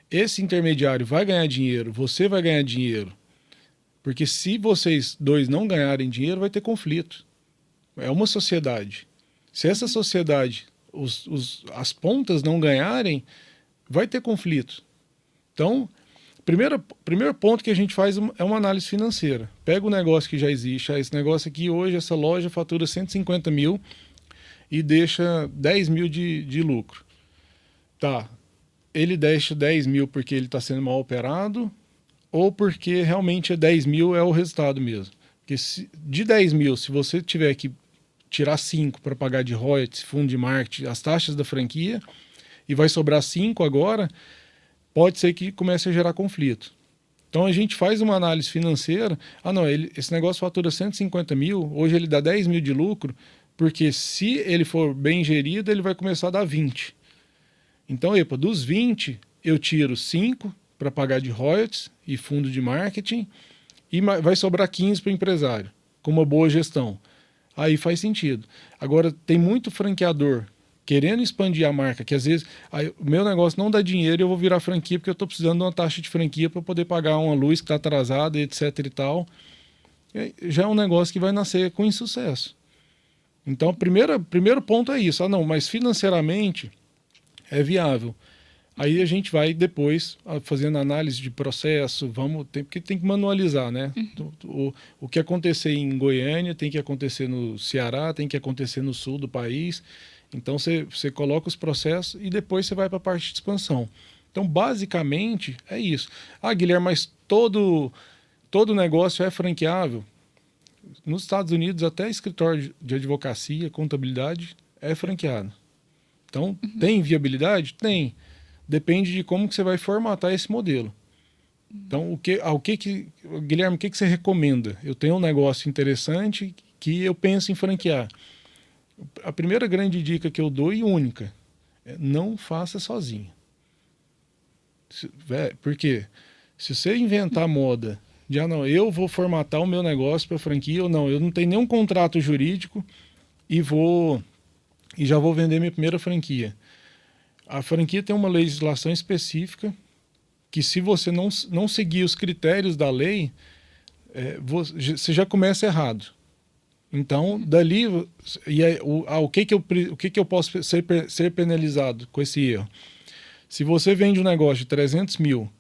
esse intermediário vai ganhar dinheiro, você vai ganhar dinheiro. Porque se vocês dois não ganharem dinheiro, vai ter conflito. É uma sociedade. Se essa sociedade... as pontas não ganharem, vai ter conflito. Então, primeiro ponto que a gente faz é uma análise financeira. Pega o negócio que já existe. Esse negócio aqui hoje, essa loja fatura 150 mil e deixa 10 mil de lucro. Tá, ele deixa 10 mil porque ele está sendo mal operado ou porque realmente 10 mil é o resultado mesmo. Porque de 10 mil, se você tiver que tirar 5 para pagar de royalties, fundo de marketing, as taxas da franquia, e vai sobrar 5 agora, pode ser que comece a gerar conflito. Então a gente faz uma análise financeira, esse negócio fatura 150 mil, hoje ele dá 10 mil de lucro, porque se ele for bem gerido, ele vai começar a dar 20. Então, dos 20, eu tiro 5 para pagar de royalties e fundo de marketing, e vai sobrar 15 para o empresário, com uma boa gestão. Aí faz sentido. Agora, tem muito franqueador querendo expandir a marca, que às vezes o meu negócio não dá dinheiro e eu vou virar franquia porque eu estou precisando de uma taxa de franquia para poder pagar uma luz que está atrasada, etc e tal. Já é um negócio que vai nascer com insucesso. Então, primeiro ponto é isso. Mas financeiramente é viável. Aí a gente vai depois fazendo análise de processo, porque tem que manualizar, né? O que acontecer em Goiânia tem que acontecer no Ceará, tem que acontecer no sul do país. Então você coloca os processos e depois você vai para a parte de expansão. Então, basicamente, é isso. Guilherme, mas todo negócio é franqueável? Nos Estados Unidos, até escritório de advocacia, contabilidade, é franqueado. Então, tem viabilidade? Tem. Depende de como que você vai formatar esse modelo. Então, Guilherme, o que você recomenda? Eu tenho um negócio interessante que eu penso em franquear. A primeira grande dica que eu dou e única é não faça sozinho. Por quê? Se você inventar moda de eu vou formatar o meu negócio para franquia ou não, eu não tenho nenhum contrato jurídico e já vou vender minha primeira franquia. A franquia tem uma legislação específica que, se você não seguir os critérios da lei, você já começa errado. Então, dali, o que eu posso ser penalizado com esse erro? Se você vende um negócio de 300 mil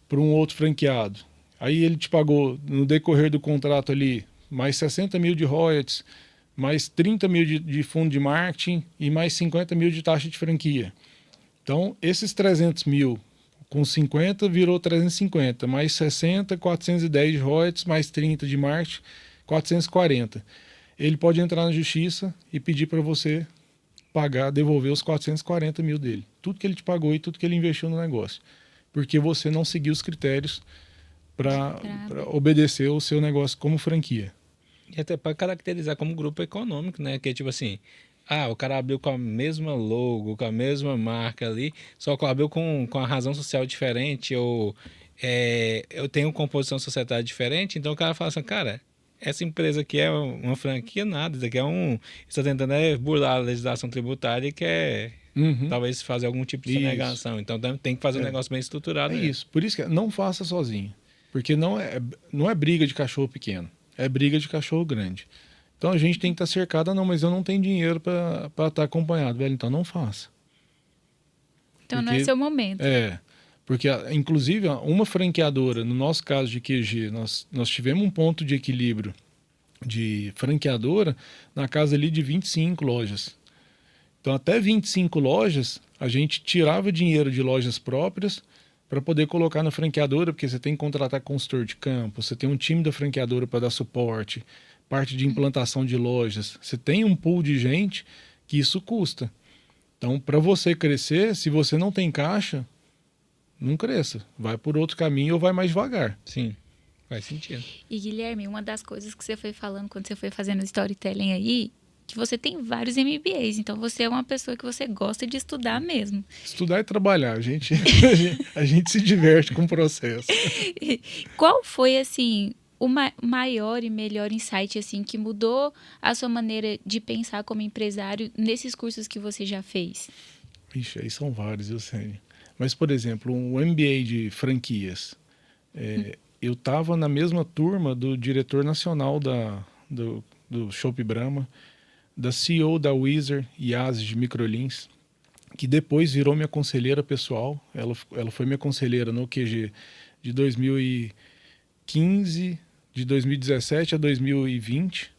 para um outro franqueado, aí ele te pagou, no decorrer do contrato ali, mais 60 mil de royalties, mais 30 mil de fundo de marketing e mais 50 mil de taxa de franquia. Então, esses 300 mil com 50 virou 350, mais 60, 410 de royalties, mais 30 de marketing, 440. Ele pode entrar na justiça e pedir para você devolver os 440 mil dele. Tudo que ele te pagou e tudo que ele investiu no negócio. Porque você não seguiu os critérios para obedecer o seu negócio como franquia. E até para caracterizar como grupo econômico, né? Que é tipo assim, o cara abriu com a mesma logo, com a mesma marca ali, só que abriu com a razão social diferente, ou eu tenho composição societária diferente, então o cara fala assim, cara, essa empresa aqui é uma franquia, nada, isso aqui está tentando burlar a legislação tributária e quer talvez fazer algum tipo de sonegação. Então tem que fazer um negócio bem estruturado. É isso. Por isso que não faça sozinho. Porque não é briga de cachorro pequeno. É briga de cachorro grande. Então a gente tem que estar cercado. Não, mas eu não tenho dinheiro para estar acompanhado. Velho, então não faça. Então não é seu momento. Porque inclusive uma franqueadora, no nosso caso de QG, nós tivemos um ponto de equilíbrio de franqueadora na casa ali de 25 lojas. Então, até 25 lojas, a gente tirava dinheiro de lojas próprias para poder colocar na franqueadora, porque você tem que contratar consultor de campo, você tem um time da franqueadora para dar suporte, parte de implantação de lojas. Você tem um pool de gente que isso custa. Então, para você crescer, se você não tem caixa, não cresça. Vai por outro caminho ou vai mais devagar. Sim, faz sentido. E, Guilherme, uma das coisas que você foi falando quando você foi fazendo storytelling aí, que você tem vários MBAs, então você é uma pessoa que você gosta de estudar mesmo. Estudar e trabalhar, a gente se diverte com o processo. Qual foi, assim, o maior e melhor insight, assim, que mudou a sua maneira de pensar como empresário nesses cursos que você já fez? Ixi, aí são vários, eu sei. Mas, por exemplo, um MBA de franquias. Eu estava na mesma turma do diretor nacional do Chopp Brahma, da CEO da Wizard Yas de Microlins, que depois virou minha conselheira pessoal. Ela foi minha conselheira no QG de 2015, de 2017 a 2020.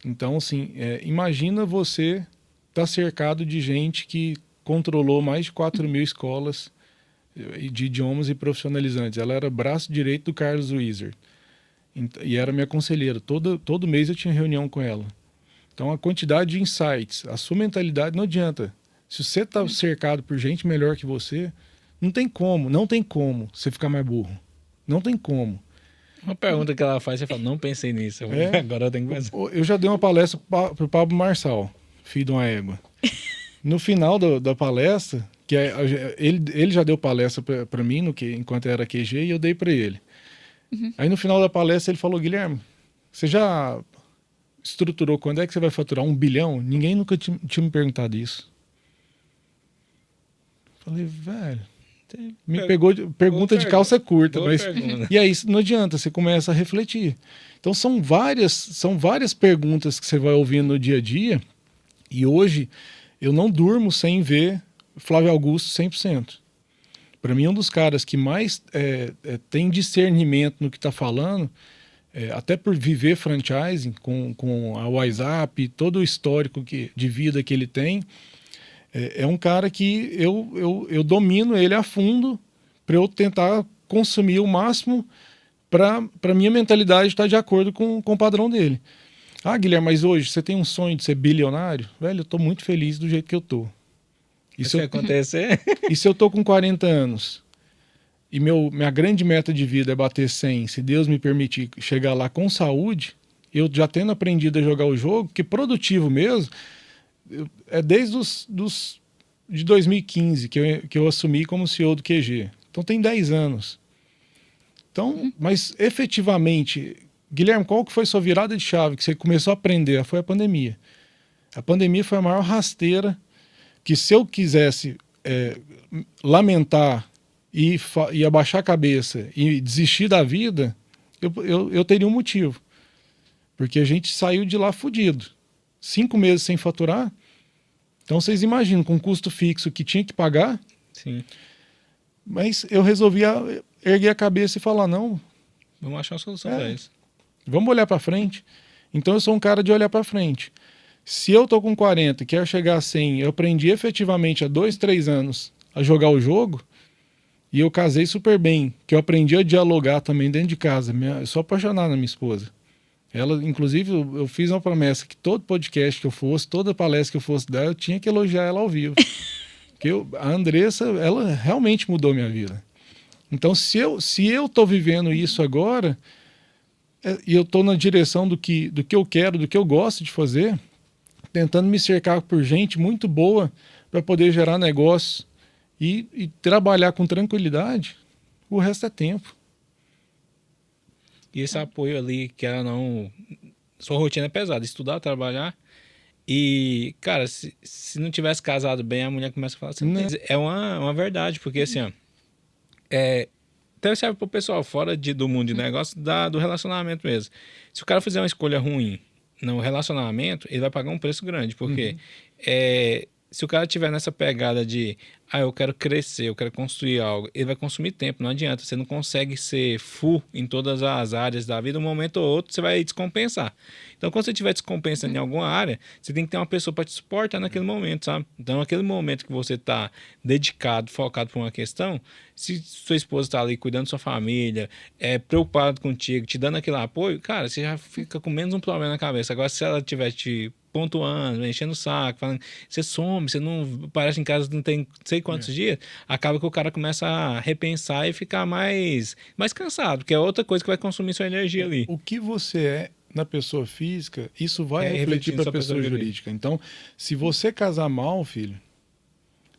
Então, assim, imagina você estar cercado de gente que controlou mais de 4.000 escolas de idiomas e profissionalizantes. Ela era braço direito do Carlos Wizard e era minha conselheira. Todo mês eu tinha reunião com ela. Então, a quantidade de insights, a sua mentalidade, não adianta. Se você está cercado por gente melhor que você, não tem como você ficar mais burro. Não tem como. Uma pergunta que ela faz, você fala, não pensei nisso. Agora eu tenho que pensar. Eu já dei uma palestra para o Pablo Marçal, filho de uma égua. No final da palestra, ele já deu palestra para mim enquanto era QG e eu dei para ele. Aí no final da palestra ele falou, Guilherme, você já estruturou quando é que você vai faturar 1 bilhão? Ninguém nunca tinha me perguntado isso. Falei, velho, me pegou pergunta de calça curta. Mas, e aí não adianta, você começa a refletir. Então são várias perguntas que você vai ouvindo no dia a dia, e hoje eu não durmo sem ver Flávio Augusto 100%. Para mim, um dos caras que mais tem discernimento no que está falando, até por viver franchising com a WhatsApp, todo o histórico de vida que ele tem, é um cara que eu domino ele a fundo para eu tentar consumir o máximo para minha mentalidade estar de acordo com o padrão dele. Ah, Guilherme, mas hoje você tem um sonho de ser bilionário? Velho, eu estou muito feliz do jeito que eu estou. Isso vai acontecer? E se eu estou com 40 anos e minha grande meta de vida é bater 100, se Deus me permitir chegar lá com saúde, eu já tendo aprendido a jogar o jogo, que produtivo mesmo, desde de 2015 que eu assumi como CEO do QG. Então tem 10 anos. Então, mas efetivamente, Guilherme, qual que foi sua virada de chave que você começou a aprender? Foi a pandemia. A pandemia foi a maior rasteira que, se eu quisesse lamentar e abaixar a cabeça e desistir da vida, eu teria um motivo. Porque a gente saiu de lá fudido. 5 meses sem faturar. Então vocês imaginam, com custo fixo que tinha que pagar. Sim. Mas eu resolvi erguer a cabeça e falar, não. Vamos achar uma solução para isso. Vamos olhar para frente. Então eu sou um cara de olhar para frente. Se eu tô com 40 e quero chegar a 100, eu aprendi efetivamente há 2, 3 anos a jogar o jogo, e eu casei super bem, que eu aprendi a dialogar também dentro de casa. Eu sou apaixonado na minha esposa. Ela, inclusive, eu fiz uma promessa que todo podcast que eu fosse, toda palestra que eu fosse dar, eu tinha que elogiar ela ao vivo. Porque a Andressa, ela realmente mudou minha vida. Então, se eu tô vivendo isso agora, e eu tô na direção do que eu quero, do que eu gosto de fazer, tentando me cercar por gente muito boa para poder gerar negócio e trabalhar com tranquilidade, o resto é tempo. E esse apoio ali, que ela não... Sua rotina é pesada, estudar, trabalhar. E, cara, se não tivesse casado bem, a mulher começa a falar assim, é uma verdade, porque assim, ó, até serve pro pessoal fora do mundo de negócio, do relacionamento mesmo. Se o cara fizer uma escolha ruim no relacionamento, ele vai pagar um preço grande, porque se o cara tiver nessa pegada de eu quero crescer, eu quero construir algo, ele vai consumir tempo, não adianta, você não consegue ser full em todas as áreas da vida, um momento ou outro você vai descompensar. Então, quando você estiver descompensando em alguma área, você tem que ter uma pessoa para te suportar naquele momento, sabe? Então, naquele momento que você está dedicado, focado por uma questão, se sua esposa está ali cuidando da sua família, preocupado contigo, te dando aquele apoio, cara, você já fica com menos um problema na cabeça. Agora, se ela estiver te pontuando, enchendo o saco, falando, você some, você não aparece em casa, não tem sei quantos dias, acaba que o cara começa a repensar e ficar mais cansado, porque é outra coisa que vai consumir sua energia ali. O que você é na pessoa física, isso vai refletir para a pessoa jurídica. Então, se você casar mal, filho,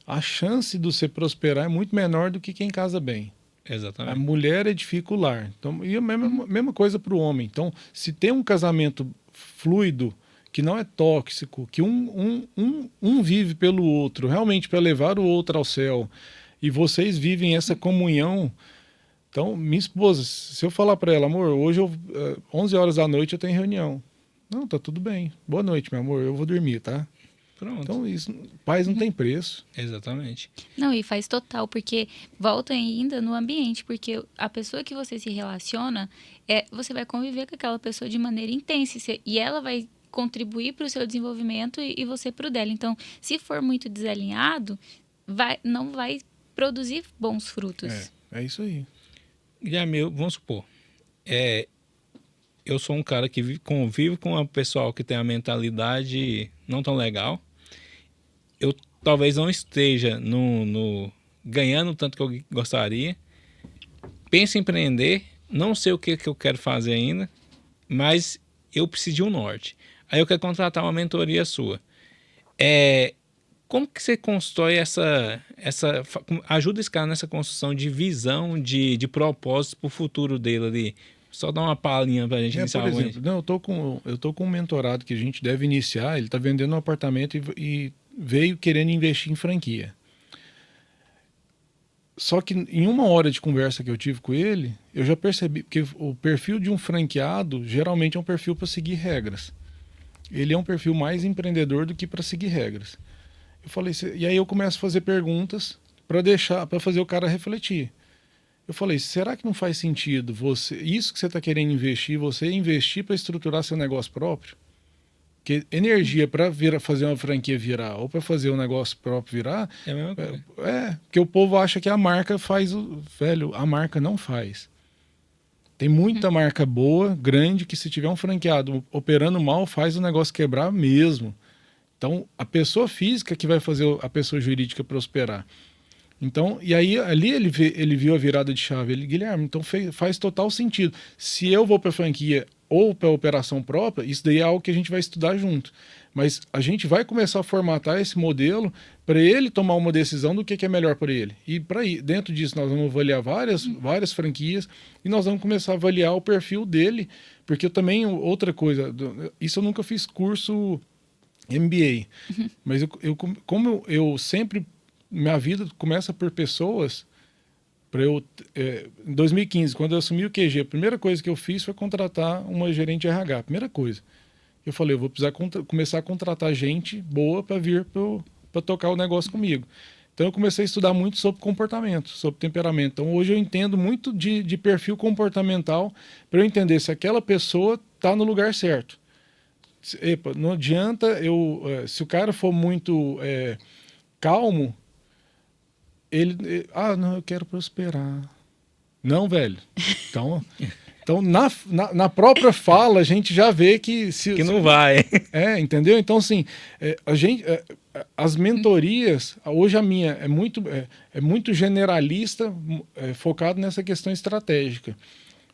a chance de você prosperar é muito menor do que quem casa bem. Exatamente. A mulher edifica o lar. Então, e a mesma coisa para o homem. Então, se tem um casamento fluido, que não é tóxico, que um vive pelo outro, realmente para levar o outro ao céu, e vocês vivem essa comunhão. Então, minha esposa, se eu falar para ela, amor, hoje 11 horas da noite eu tenho reunião. Não, tá tudo bem. Boa noite, meu amor, eu vou dormir, tá? Pronto. Então, isso, paz não tem preço. Exatamente. Não, e faz total, porque volta ainda no ambiente, porque a pessoa que você se relaciona, você vai conviver com aquela pessoa de maneira intensa, e ela vai contribuir para o seu desenvolvimento e você para o dela. Então, se for muito desalinhado, não vai produzir bons frutos. É isso aí. Guilherme, vamos supor, eu sou um cara que convive com um pessoal que tem a mentalidade não tão legal. Eu talvez não esteja ganhando tanto que eu gostaria. Penso em empreender, não sei o que eu quero fazer ainda, mas eu preciso de um norte. Aí eu quero contratar uma mentoria sua. Como que você constrói ajuda esse cara nessa construção de visão, de propósito para o futuro dele ali? Só dá uma palhinha para a gente iniciar. Por exemplo, eu tô com um mentorado que a gente deve iniciar, ele está vendendo um apartamento e veio querendo investir em franquia. Só que em uma hora de conversa que eu tive com ele, eu já percebi que o perfil de um franqueado geralmente é um perfil para seguir regras. Ele é um perfil mais empreendedor do que para seguir regras. Eu falei, e aí eu começo a fazer perguntas para fazer o cara refletir. Eu falei, será que não faz sentido isso que você está querendo investir, você investir para estruturar seu negócio próprio? Porque energia para fazer uma franquia virar ou para fazer um negócio próprio virar, é a mesma coisa. Porque o povo acha que a marca faz velho, a marca não faz. Tem muita marca boa, grande, que se tiver um franqueado operando mal, faz o negócio quebrar mesmo. Então, a pessoa física que vai fazer a pessoa jurídica prosperar. Então, e aí ali ele viu a virada de chave. Guilherme, então faz total sentido. Se eu vou para franquia ou para operação própria, isso daí é algo que a gente vai estudar junto. Mas a gente vai começar a formatar esse modelo para ele tomar uma decisão do que é melhor para ele. E dentro disso nós vamos avaliar várias franquias e nós vamos começar a avaliar o perfil dele, porque eu também, outra coisa, isso eu nunca fiz curso MBA, mas como eu sempre, minha vida começa por pessoas, em 2015, quando eu assumi o QG, a primeira coisa que eu fiz foi contratar uma gerente de RH, primeira coisa. Eu falei, eu vou precisar começar a contratar gente boa para vir para tocar o negócio comigo. Então eu comecei a estudar muito sobre comportamento, sobre temperamento. Então hoje eu entendo muito de perfil comportamental para eu entender se aquela pessoa está no lugar certo. Não adianta se o cara for muito calmo, não, eu quero prosperar. Não, velho. Então na própria fala, a gente já vê que... que não vai. Entendeu? Então, assim, as mentorias, hoje a minha é muito generalista, focado nessa questão estratégica.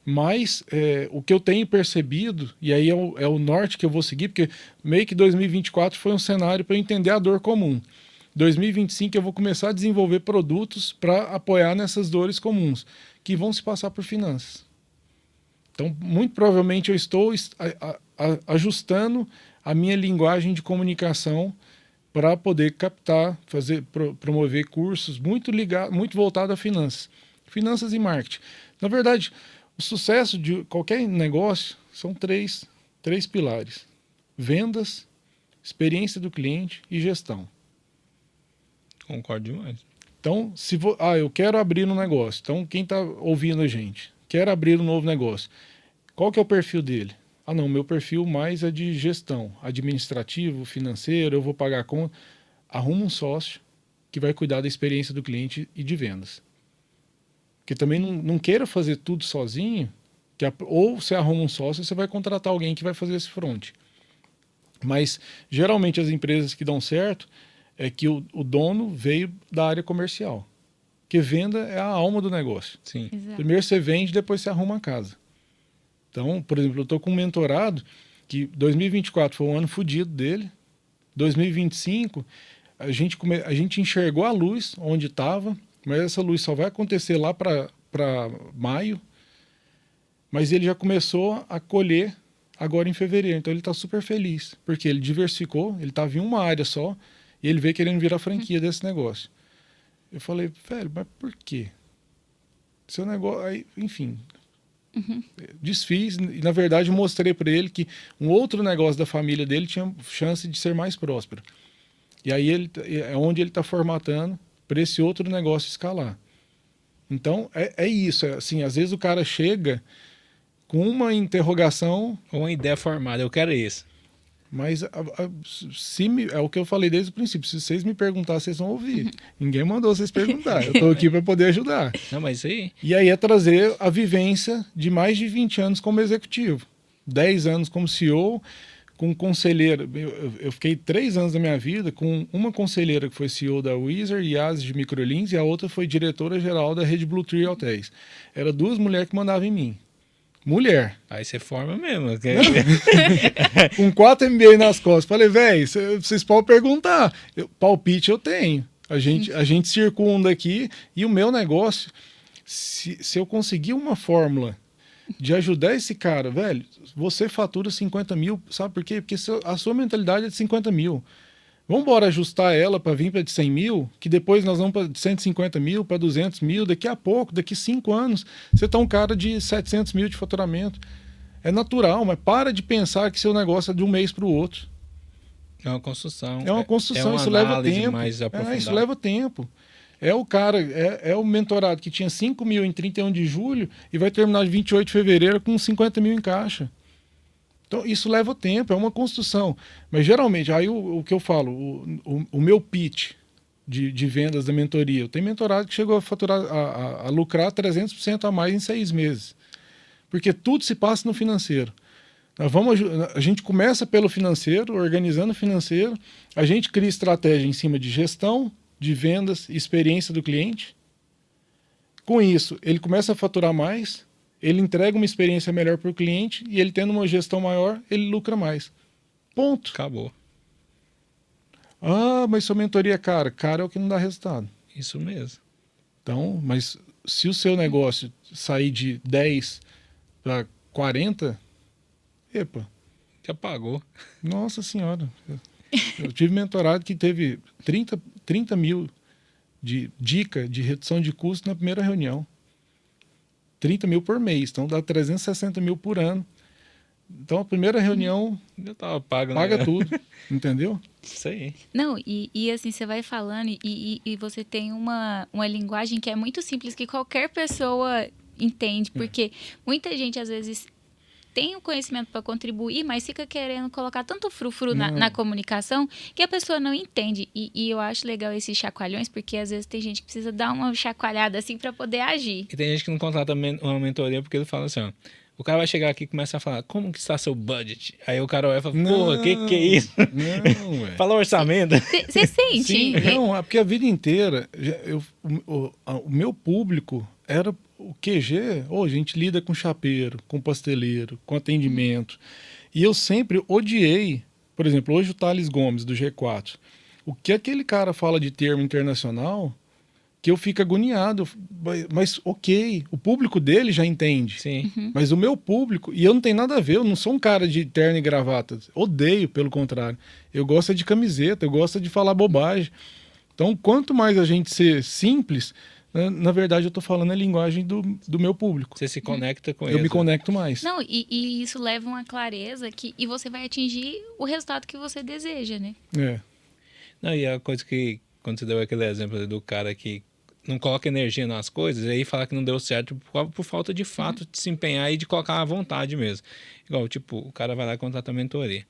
Mas o que eu tenho percebido, e aí é o norte que eu vou seguir, porque meio que 2024 foi um cenário para eu entender a dor comum. 2025 eu vou começar a desenvolver produtos para apoiar nessas dores comuns, que vão se passar por finanças. Então, muito provavelmente eu estou ajustando a minha linguagem de comunicação para poder captar, promover cursos muito voltados a finanças e marketing. Na verdade, o sucesso de qualquer negócio são três pilares: vendas, experiência do cliente e gestão. Concordo demais. Então, eu quero abrir um negócio. Então, quem está ouvindo a gente, quer abrir um novo negócio. Qual que é o perfil dele? Não, meu perfil mais é de gestão, administrativo, financeiro, eu vou pagar conta. Arruma um sócio que vai cuidar da experiência do cliente e de vendas. Porque também não queira fazer tudo sozinho, ou você arruma um sócio, você vai contratar alguém que vai fazer esse front. Mas, geralmente, as empresas que dão certo é que o dono veio da área comercial. Porque venda é a alma do negócio. Sim. Exato. Primeiro você vende, depois você arruma a casa. Então, por exemplo, eu estou com um mentorado que 2024 foi um ano fodido dele. 2025, a gente enxergou a luz onde estava, mas essa luz só vai acontecer lá para maio. Mas ele já começou a colher agora em fevereiro. Então ele está super feliz, porque ele diversificou, ele estava em uma área só, e ele veio querendo virar franquia desse negócio. Eu falei, velho, mas por quê? Seu negócio... Aí, enfim... Desfiz e, na verdade, mostrei para ele que um outro negócio da família dele tinha chance de ser mais próspero. E aí é onde ele está formatando para esse outro negócio escalar. Então, é isso. Assim, às vezes o cara chega com uma interrogação... Ou uma ideia formada, eu quero isso. Mas é o que eu falei desde o princípio. Se vocês me perguntarem, vocês vão ouvir. Ninguém mandou vocês perguntar. Eu estou aqui para poder ajudar. Não, mas isso aí... E aí é trazer a vivência de mais de 20 anos como executivo. 10 anos como CEO, com conselheira. Eu fiquei 3 anos da minha vida com uma conselheira que foi CEO da Wizard e Yas de Microlins, e a outra foi diretora-geral da Rede Blue Tree Hotéis. Era 2 mulheres que mandavam em mim. Mulher. Aí você forma mesmo. Com 4 MBA nas costas. Falei, velho, vocês podem perguntar. Palpite eu tenho. A gente circunda aqui, e o meu negócio, se eu conseguir uma fórmula de ajudar esse cara, velho, você fatura 50 mil, sabe por quê? Porque a sua mentalidade é de 50 mil. Vamos embora ajustar ela para vir para de 100 mil, que depois nós vamos para 150 mil, para 200 mil, daqui a pouco, daqui 5 anos, você está um cara de 700 mil de faturamento. É natural, mas para de pensar que seu negócio é de um mês para o outro. É uma construção. É uma construção, uma isso leva análise tempo. mais aprofundada. Isso leva tempo. É o cara, é o mentorado que tinha 5 mil em 31 de julho e vai terminar de 28 de fevereiro com 50 mil em caixa. Então, isso leva tempo, é uma construção. Mas, geralmente, aí o que eu falo, o meu pitch de vendas da mentoria, eu tenho mentorado que chegou a faturar, a lucrar 300% a mais em 6 meses. Porque tudo se passa no financeiro. A gente começa pelo financeiro, organizando o financeiro, a gente cria estratégia em cima de gestão, de vendas, experiência do cliente. Com isso, ele começa a faturar mais, ele entrega uma experiência melhor para o cliente e ele tendo uma gestão maior, ele lucra mais. Ponto. Acabou. Mas sua mentoria é cara. Cara é o que não dá resultado. Isso mesmo. Então, mas se o seu negócio sair de 10 para 40, epa. Já pagou. Nossa Senhora. Eu tive mentorado que teve 30 mil de dica de redução de custo na primeira reunião. 30 mil por mês, então dá 360 mil por ano. Então a primeira reunião já tava pago, paga né? tudo, entendeu? Isso aí. Não, e assim, você vai falando e você tem uma linguagem que é muito simples, que qualquer pessoa entende, porque muita gente às vezes tem o conhecimento para contribuir, mas fica querendo colocar tanto frufru na comunicação que a pessoa não entende. E eu acho legal esses chacoalhões, porque às vezes tem gente que precisa dar uma chacoalhada assim para poder agir. E tem gente que não contrata uma mentoria porque ele fala assim, ó, o cara vai chegar aqui e começa a falar, como que está seu budget? Aí o cara vai falar, porra, que é isso? Não, ué. Fala orçamento. Você sente? Sim, não, porque a vida inteira, o meu público era o QG, a gente lida com chapeiro, com pasteleiro, com atendimento. E eu sempre odiei, por exemplo, hoje o Thales Gomes, do G4. O que aquele cara fala de termo internacional, que eu fico agoniado. Mas ok, o público dele já entende. Sim. Mas o meu público, e eu não tenho nada a ver, eu não sou um cara de terno e gravata. Odeio, pelo contrário. Eu gosto de camiseta, eu gosto de falar bobagem. Então, quanto mais a gente ser simples, na verdade eu estou falando a linguagem do meu público. Você se conecta com Eu eles. me conecto mais. Não, e isso leva uma clareza e você vai atingir o resultado que você deseja, né? É. Não, e a coisa que, quando você deu aquele exemplo do cara que não coloca energia nas coisas, aí fala que não deu certo por falta de fato de se empenhar e de colocar a vontade mesmo. Igual, tipo, o cara vai lá e contrata a mentoria.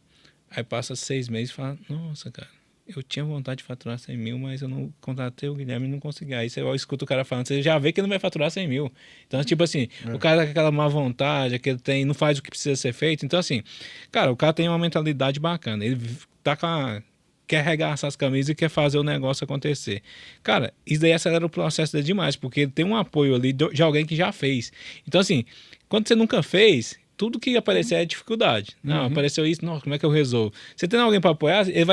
Aí passa 6 meses e fala, nossa, cara, eu tinha vontade de faturar 100 mil, mas eu não contratei o Guilherme e não consegui. Aí você escuta o cara falando, você já vê que ele não vai faturar 100 mil. Então, tipo assim, o cara com aquela má vontade, que ele tem, não faz o que precisa ser feito. Então, assim, cara, o cara tem uma mentalidade bacana. Ele tá quer arregaçar as camisas e quer fazer o negócio acontecer. Cara, isso daí acelera o processo dele demais, porque ele tem um apoio ali de alguém que já fez. Então, assim, quando você nunca fez, tudo que aparecer é dificuldade. Não, apareceu isso, não, como é que eu resolvo? Você tem alguém para apoiar, ele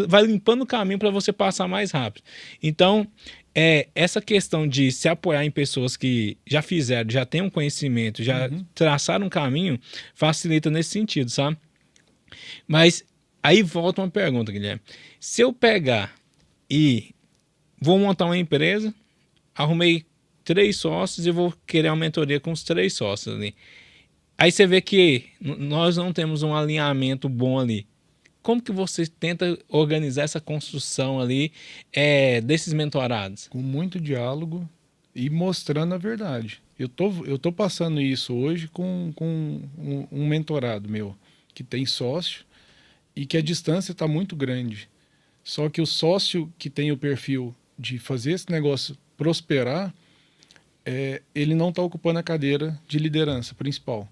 vai limpando o caminho para você passar mais rápido. Então, essa questão de se apoiar em pessoas que já fizeram, já têm um conhecimento, já traçaram um caminho, facilita nesse sentido, sabe? Mas aí volta uma pergunta, Guilherme. Se eu pegar e vou montar uma empresa, arrumei 3 sócios e vou querer uma mentoria com os 3 sócios ali. Aí você vê que nós não temos um alinhamento bom ali. Como que você tenta organizar essa construção ali desses mentorados? Com muito diálogo e mostrando a verdade. Eu tô passando isso hoje com um mentorado meu, que tem sócio e que a distância está muito grande. Só que o sócio que tem o perfil de fazer esse negócio prosperar, ele não está ocupando a cadeira de liderança principal.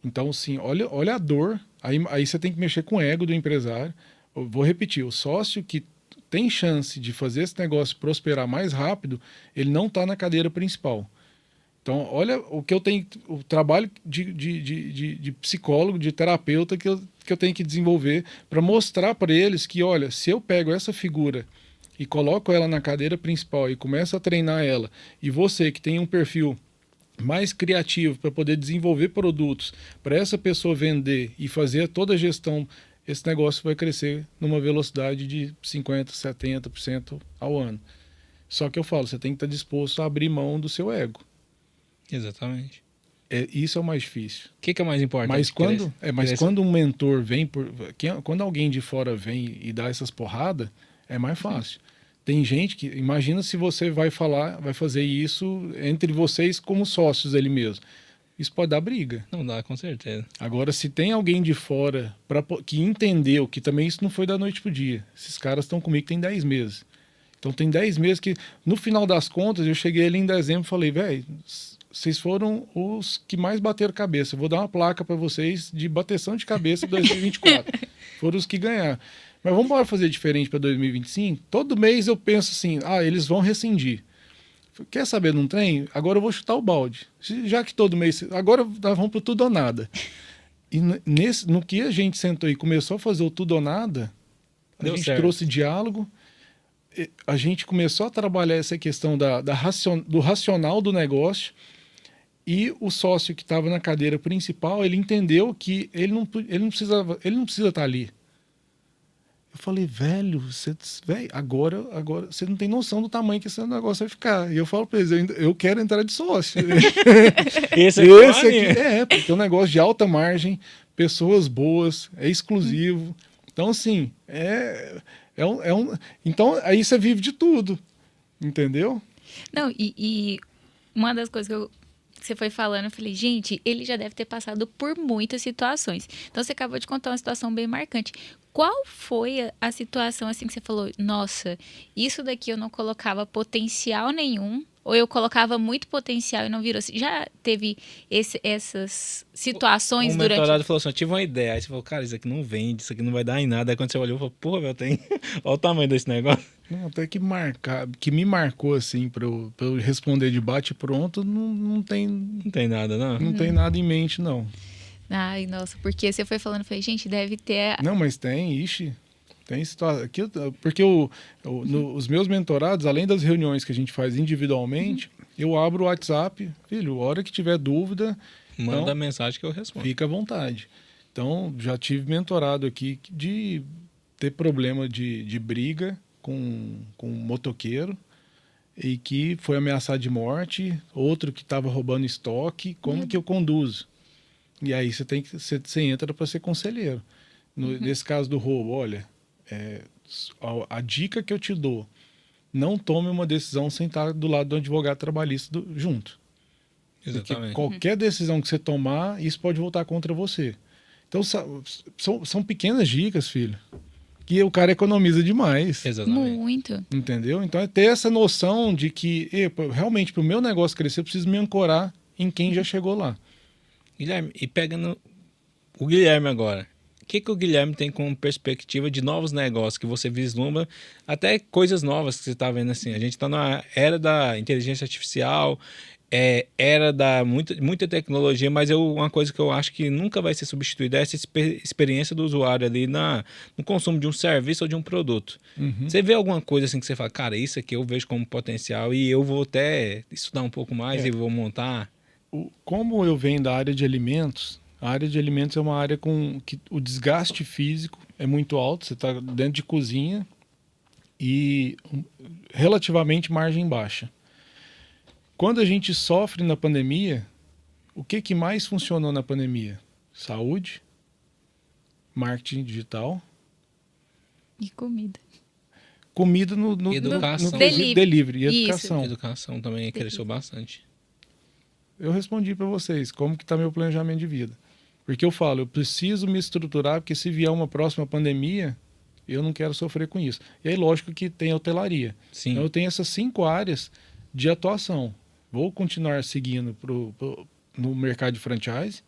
Então, assim, olha a dor. Aí você tem que mexer com o ego do empresário. Eu vou repetir, o sócio que tem chance de fazer esse negócio prosperar mais rápido, ele não está na cadeira principal. Então, olha o que eu tenho, o trabalho de psicólogo, de terapeuta que eu tenho que desenvolver para mostrar para eles que, olha, se eu pego essa figura e coloco ela na cadeira principal e começo a treinar ela, e você que tem um perfil mais criativo para poder desenvolver produtos, para essa pessoa vender e fazer toda a gestão, esse negócio vai crescer numa velocidade de 50%, 70% ao ano. Só que eu falo, você tem que estar disposto a abrir mão do seu ego. Exatamente. Isso é o mais difícil. O que é mais importante? Mas quando um mentor vem, quando alguém de fora vem e dá essas porradas, é mais fácil. Tem gente que, imagina se você vai fazer isso entre vocês como sócios ali mesmo. Isso pode dar briga. Não dá, com certeza. Agora, se tem alguém de fora que entendeu que também isso não foi da noite pro dia. Esses caras estão comigo tem 10 meses. Então tem 10 meses que, no final das contas, eu cheguei ali em dezembro e falei, velho, vocês foram os que mais bateram cabeça. Eu vou dar uma placa para vocês de bateção de cabeça 2024. Foram os que ganharam. Mas vamos embora fazer diferente para 2025? Todo mês eu penso assim, eles vão rescindir. Quer saber de um trem? Agora eu vou chutar o balde. Já que todo mês... Agora nós vamos para o tudo ou nada. E no que a gente sentou e começou a fazer o tudo ou nada, a gente trouxe diálogo, a gente começou a trabalhar essa questão do racional do negócio, e o sócio que estava na cadeira principal, ele entendeu que ele não precisa estar ali. Eu falei, velho, agora você não tem noção do tamanho que esse negócio vai ficar. E eu falo para eles, eu quero entrar de sócio. Esse aqui porque é um negócio de alta margem, pessoas boas, é exclusivo. Então, assim, então, aí você vive de tudo, entendeu? Não, e uma das coisas que você foi falando, eu falei, gente, ele já deve ter passado por muitas situações. Então, você acabou de contar uma situação bem marcante. Qual foi a situação assim que você falou, nossa, isso daqui eu não colocava potencial nenhum, ou eu colocava muito potencial e não virou? Já teve essas situações durante... O mentorado falou assim, eu tive uma ideia. Aí você falou, cara, isso aqui não vende, isso aqui não vai dar em nada. Aí quando você olhou, falou, porra, velho, olha o tamanho desse negócio. Não, até que me marcou assim para eu responder de bate pronto, não tem Não tem nada, não? não tem nada em mente não. Ai, nossa, porque você foi falando, eu falei, gente, deve ter. Não, mas tem situação aqui, porque os meus mentorados, além das reuniões que a gente faz individualmente, eu abro o WhatsApp, filho, a hora que tiver dúvida, Manda então, mensagem que eu respondo. fica à vontade. Então, já tive mentorado aqui de ter problema de briga com um motoqueiro e que foi ameaçado de morte, outro que estava roubando estoque, como que eu conduzo? E aí você entra para ser conselheiro. Nesse caso do roubo, olha, a dica que eu te dou, não tome uma decisão sem estar do lado do advogado trabalhista junto. Porque Exatamente. qualquer decisão que você tomar, isso pode voltar contra você. Então, são pequenas dicas, filho, que o cara economiza demais. Exatamente. Muito. Entendeu? Então, é ter essa noção de que, realmente, para o meu negócio crescer, eu preciso me ancorar em quem já chegou lá. Guilherme, e pegando o Guilherme agora, o que o Guilherme tem como perspectiva de novos negócios que você vislumbra, até coisas novas que você está vendo assim? A gente está na era da inteligência artificial, era da muita tecnologia, mas uma coisa que eu acho que nunca vai ser substituída é essa experiência do usuário ali no consumo de um serviço ou de um produto. Uhum. Você vê alguma coisa assim que você fala, cara, isso aqui eu vejo como potencial e eu vou até estudar um pouco mais e vou montar? Como eu venho da área de alimentos, a área de alimentos é uma área que o desgaste físico é muito alto, você está dentro de cozinha e relativamente margem baixa. Quando a gente sofre na pandemia, o que mais funcionou na pandemia? Saúde, marketing digital, E comida. comida no Educação. delivery e Isso. educação. Educação também cresceu bastante. Eu respondi para vocês como que está meu planejamento de vida. Porque eu falo, eu preciso me estruturar, porque se vier uma próxima pandemia, eu não quero sofrer com isso. E aí, lógico que tem a hotelaria. Sim. Então, eu tenho essas 5 áreas de atuação. Vou continuar seguindo no mercado de franchise,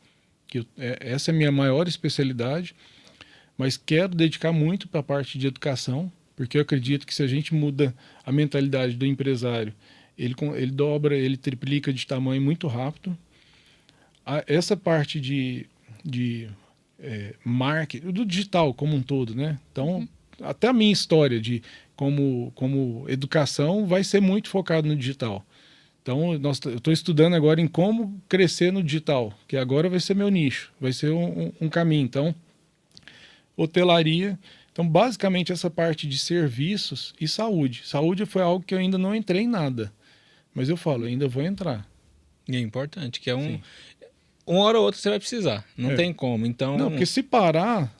que essa é a minha maior especialidade, mas quero dedicar muito para a parte de educação, porque eu acredito que se a gente muda a mentalidade do empresário, ele dobra, ele triplica de tamanho muito rápido. Essa parte de marketing, do digital como um todo, né? Então, até a minha história de como educação vai ser muito focado no digital. Então, eu estou estudando agora em como crescer no digital, que agora vai ser meu nicho, vai ser um caminho. Então, hotelaria. Então, basicamente, essa parte de serviços e saúde. Saúde foi algo que eu ainda não entrei em nada. Mas eu falo, ainda vou entrar. E é importante, que Sim. uma hora ou outra você vai precisar. Não tem como. Então, Não, porque se parar,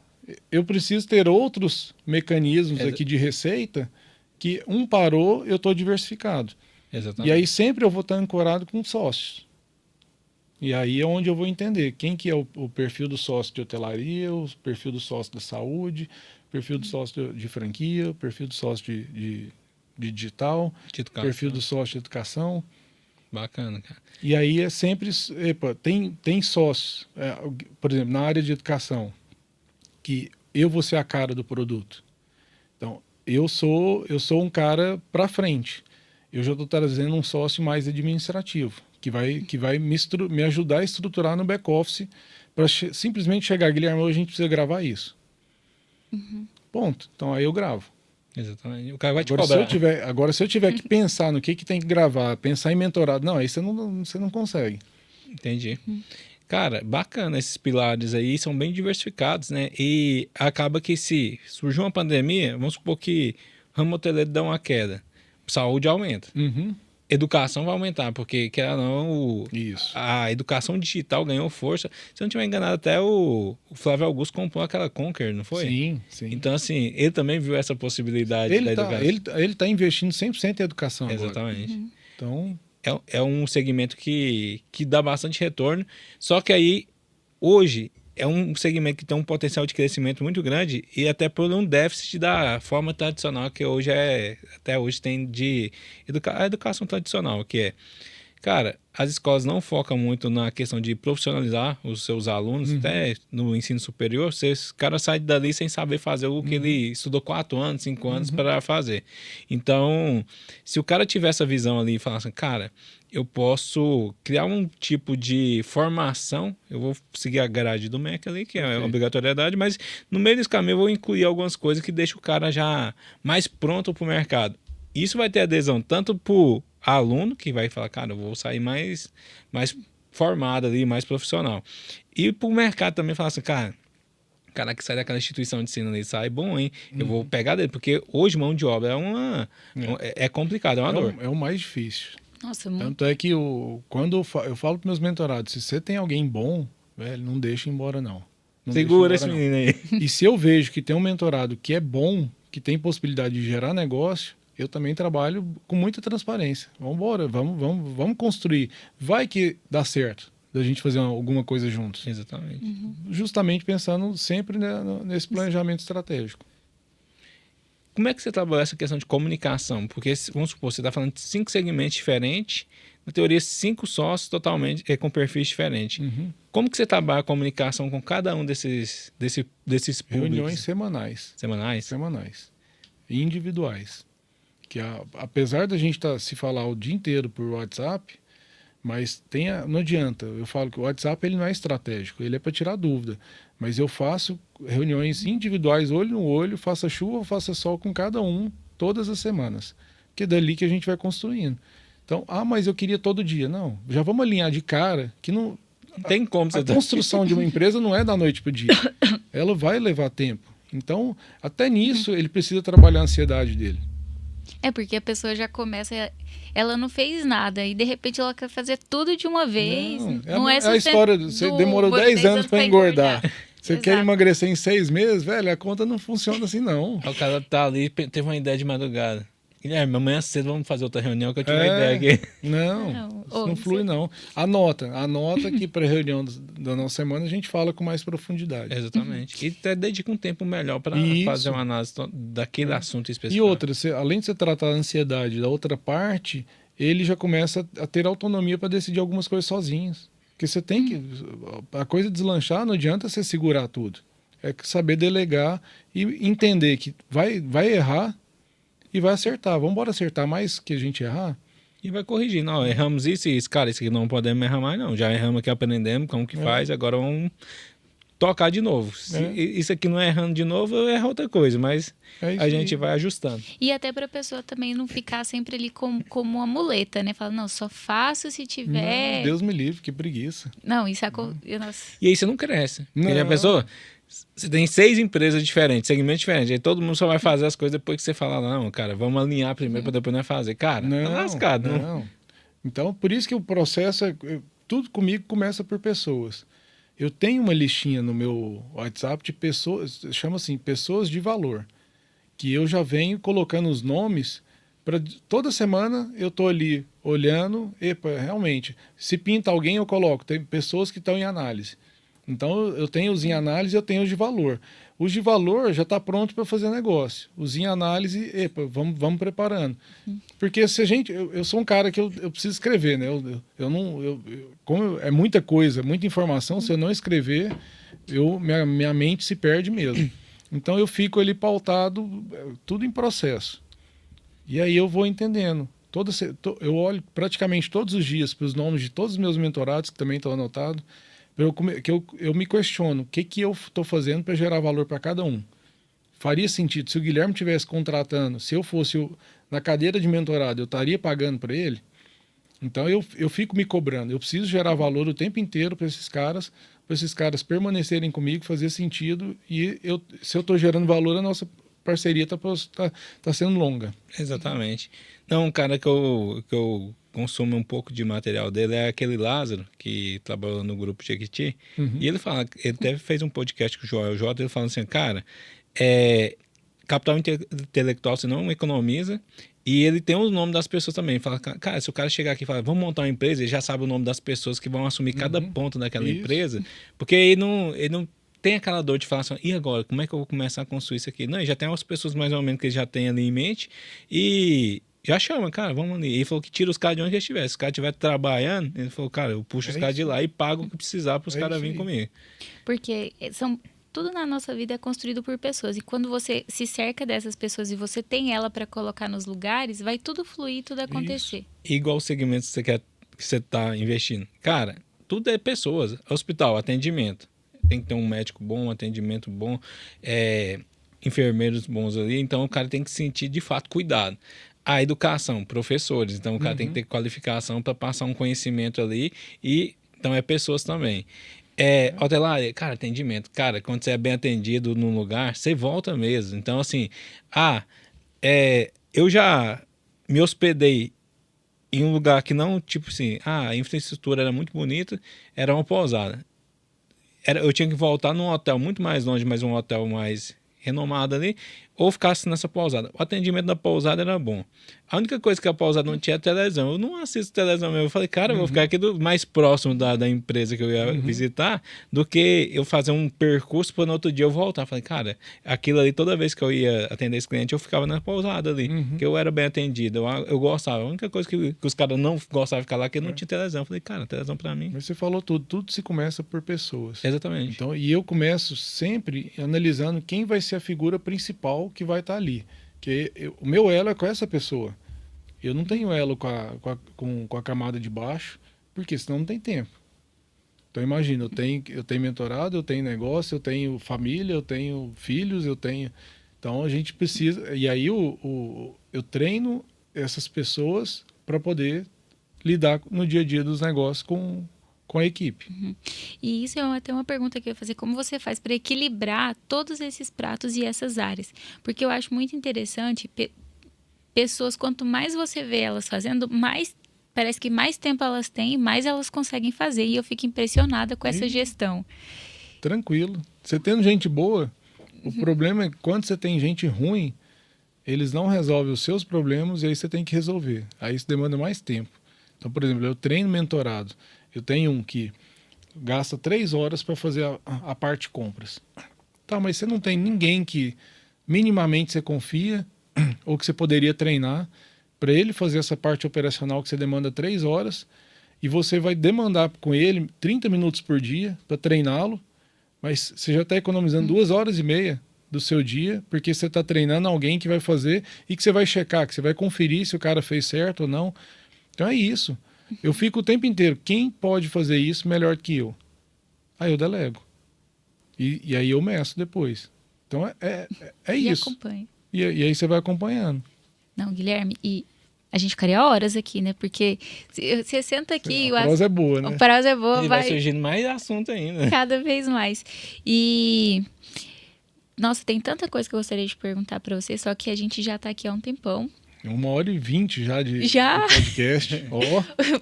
eu preciso ter outros mecanismos aqui de receita que parou, eu estou diversificado. exatamente. E aí sempre eu vou estar ancorado com sócios. E aí é onde eu vou entender quem que é o perfil do sócio de hotelaria, o perfil do sócio da saúde, o perfil do sócio de franquia, o perfil do sócio de digital, De educação. perfil do sócio de educação. Bacana, cara. E aí é sempre, tem sócios, por exemplo, na área de educação, que eu vou ser a cara do produto. Então, eu sou um cara para frente. Eu já estou trazendo um sócio mais administrativo, que vai me ajudar a estruturar no back-office para simplesmente chegar, Guilherme, hoje a gente precisa gravar isso. Ponto. Então, aí eu gravo. Exatamente. O cara vai te Agora, cobrar. se eu tiver que pensar no que tem que gravar, pensar em mentorado, não, aí você não consegue. Entendi. Cara, bacana esses pilares aí, são bem diversificados, né? E acaba que se surgir uma pandemia, vamos supor que o ramo hoteleiro dá uma queda, saúde aumenta. Uhum. Educação vai aumentar, porque, quer ou não, Isso. a educação digital ganhou força. Se eu não estiver enganado, até o Flávio Augusto comprou aquela Conquer, não foi? Sim, sim. Então, assim, ele também viu essa possibilidade da educação. Ele tá investindo 100% em educação agora. Exatamente. Então, É um segmento que dá bastante retorno, só que aí, hoje, é um segmento que tem um potencial de crescimento muito grande e até por um déficit da forma tradicional que hoje até hoje tem de a educação tradicional, que é, Cara, as escolas não focam muito na questão de profissionalizar os seus alunos, até no ensino superior. O cara sai dali sem saber fazer o que ele estudou 4 anos, 5 anos para fazer. Então, se o cara tiver essa visão ali e falar assim, cara, eu posso criar um tipo de formação, eu vou seguir a grade do MEC ali, que é obrigatoriedade, mas no meio desse caminho eu vou incluir algumas coisas que deixam o cara já mais pronto para o mercado. Isso vai ter adesão tanto para o aluno, que vai falar, cara, eu vou sair mais formado ali, mais profissional. E para o mercado também falar assim, cara que sai daquela instituição de ensino ali, sai bom, hein? Eu vou pegar dele, porque hoje mão de obra é complicado, é uma dor. É o mais difícil. Nossa, Tanto é que quando eu falo para meus mentorados, se você tem alguém bom, velho, não deixa ir embora, não. Segura esse menino aí. E se eu vejo que tem um mentorado que é bom, que tem possibilidade de gerar negócio, eu também trabalho com muita transparência. Vamos embora, vamos construir. Vai que dá certo da gente fazer alguma coisa juntos. Exatamente. Justamente pensando sempre, né, nesse planejamento estratégico. Como é que você trabalha essa questão de comunicação? Porque, vamos supor, você está falando de 5 segmentos diferentes, na teoria 5 sócios totalmente com perfis diferentes. Como que você trabalha a comunicação com cada um desses públicos? Reuniões semanais. Semanais? E individuais. Que apesar da gente se falar o dia inteiro por WhatsApp, mas não adianta. Eu falo que o WhatsApp ele não é estratégico, ele é para tirar dúvida. Mas eu faço reuniões individuais, olho no olho, faça chuva ou faça sol com cada um, todas as semanas. Que é dali que a gente vai construindo. Então, mas eu queria todo dia. Não, já vamos alinhar de cara que não tem como você... A construção de uma empresa não é da noite para o dia. Ela vai levar tempo. Então, até nisso, ele precisa trabalhar a ansiedade dele. É porque a pessoa já começa, ela não fez nada e de repente ela quer fazer tudo de uma vez. Não é a história, você demorou 10 anos para engordar. Você quer emagrecer em 6 meses, velho, a conta não funciona assim não. O cara tá ali, teve uma ideia de madrugada. Guilherme, amanhã cedo vamos fazer outra reunião que eu tive uma ideia aqui. Não flui não. Anota que para a reunião da nossa semana a gente fala com mais profundidade. Exatamente. E até dedica um tempo melhor para fazer uma análise daquele assunto específico. E outra, além de você tratar a ansiedade da outra parte, ele já começa a ter autonomia para decidir algumas coisas sozinhos. Porque você tem que... A coisa deslanchar, não adianta você segurar tudo. É saber delegar e entender que vai errar e vai acertar. Vamos embora acertar mais que a gente errar. E vai corrigir. Não, erramos isso e isso. Cara, isso aqui não podemos errar mais, não. Já erramos aqui, aprendemos como que faz, agora vamos tocar de novo. Se isso aqui não é errando de novo, eu erro outra coisa, mas a gente vai ajustando. E até para a pessoa também não ficar sempre ali como uma muleta, né? Fala, não, só faço se tiver... Não, Deus me livre, que preguiça. Não, isso é... E aí você não cresce. Porque a pessoa... Você tem 6 empresas diferentes, segmentos diferentes. Aí todo mundo só vai fazer as coisas depois que você falar, não, cara, vamos alinhar primeiro para depois nós fazer. Cara, tá lascado. Não. Então, por isso que o processo tudo comigo começa por pessoas. Eu tenho uma listinha no meu WhatsApp de pessoas, chama assim, pessoas de valor, que eu já venho colocando os nomes para toda semana eu tô ali olhando, realmente, se pinta alguém eu coloco, tem pessoas que estão em análise. Então, eu tenho os em análise e eu tenho os de valor. Os de valor já está pronto para fazer negócio. Os em análise, vamos preparando. Porque se a gente... Eu sou um cara que eu preciso escrever, né? Como é muita coisa, muita informação, se eu não escrever, minha mente se perde mesmo. Então, eu fico ali pautado, tudo em processo. E aí eu vou entendendo. Eu olho praticamente todos os dias para os nomes de todos os meus mentorados, que também estão anotados, eu me questiono o que eu estou fazendo para gerar valor para cada um. Faria sentido, se o Guilherme estivesse contratando, se eu fosse na cadeira de mentorado, eu estaria pagando para ele? Então eu fico me cobrando, eu preciso gerar valor o tempo inteiro para esses caras permanecerem comigo, fazer sentido, e se eu estou gerando valor, a nossa parceria tá sendo longa. Exatamente. Não, um cara que eu consumo um pouco de material dele é aquele Lázaro, que trabalhou no grupo Jequiti. E ele até fez um podcast com o Joel J, ele fala assim, cara, capital intelectual você não economiza, e ele tem o nome das pessoas também. Fala, cara, se o cara chegar aqui e falar, vamos montar uma empresa, ele já sabe o nome das pessoas que vão assumir cada ponto daquela empresa, porque ele não tem aquela dor de falar assim, e agora, como é que eu vou começar a construir isso aqui? Não, ele já tem umas pessoas mais ou menos que ele já tem ali em mente, e já chama, cara, vamos ali. Ele falou que tira os caras de onde eles estiver. Se os caras estiverem trabalhando, ele falou, cara, eu puxo os caras de lá e pago o que precisar para os caras virem comigo. Porque tudo na nossa vida é construído por pessoas. E quando você se cerca dessas pessoas e você tem ela para colocar nos lugares, vai tudo fluir, tudo acontecer. Igual o segmento que você tá investindo. Cara, tudo é pessoas. Hospital, atendimento. Tem que ter um médico bom, um atendimento bom, enfermeiros bons ali. Então, o cara tem que sentir, de fato, cuidado. A educação, professores. Então, o cara tem que ter qualificação para passar um conhecimento ali. E, então, é pessoas também. Hotelaria, cara, atendimento. Cara, quando você é bem atendido num lugar, você volta mesmo. Então, assim, eu já me hospedei em um lugar que não, tipo assim, a infraestrutura era muito bonita, era uma pousada. Eu tinha que voltar num hotel muito mais longe, mas um hotel mais renomado ali, ou ficasse nessa pousada. O atendimento da pousada era bom. A única coisa que a pousada não tinha é televisão. Eu não assisto televisão mesmo. Eu falei, cara, eu vou ficar aqui mais próximo da empresa que eu ia visitar do que eu fazer um percurso para no outro dia eu voltar. Eu falei, cara, aquilo ali, toda vez que eu ia atender esse cliente, eu ficava na pousada ali, que eu era bem atendido. Eu gostava. A única coisa que os caras não gostavam de ficar lá é que não tinha televisão. Eu falei, cara, televisão para mim. Mas você falou tudo se começa por pessoas. Exatamente. Então, e eu começo sempre analisando quem vai ser a figura principal que vai estar ali. Que o meu elo é com essa pessoa. Eu não tenho elo com a camada de baixo, porque senão não tem tempo. Então imagina, eu tenho mentorado, eu tenho negócio, eu tenho família, eu tenho filhos, eu tenho... Então a gente precisa... E aí eu treino essas pessoas para poder lidar no dia a dia dos negócios com a equipe. E isso é até uma pergunta que eu ia fazer. Como você faz para equilibrar todos esses pratos e essas áreas? Porque eu acho muito interessante... Pessoas, quanto mais você vê elas fazendo, parece que mais tempo elas têm, mais elas conseguem fazer. E eu fico impressionada com essa gestão. Tranquilo. Você tendo gente boa, o problema é que quando você tem gente ruim, eles não resolvem os seus problemas e aí você tem que resolver. Aí isso demanda mais tempo. Então, por exemplo, eu treino mentorado. Eu tenho um que gasta 3 horas para fazer a parte compras. Tá, mas você não tem ninguém que minimamente você confia ou que você poderia treinar para ele fazer essa parte operacional que você demanda 3 horas e você vai demandar com ele 30 minutos por dia para treiná-lo, mas você já está economizando 2 horas e meia do seu dia porque você está treinando alguém que vai fazer e que você vai checar, que você vai conferir se o cara fez certo ou não. Então é isso. Eu fico o tempo inteiro, quem pode fazer isso melhor que eu? Aí eu delego. E aí eu meço depois. Então é isso. Acompanho. E aí você vai acompanhando. Não, Guilherme, e a gente ficaria horas aqui, né? Porque você senta aqui... A prosa é boa, né? A prosa é boa, vai surgindo mais assunto ainda. Cada vez mais. E... Nossa, tem tanta coisa que eu gostaria de perguntar para você, só que a gente já tá aqui há um tempão. 1h20 já de podcast.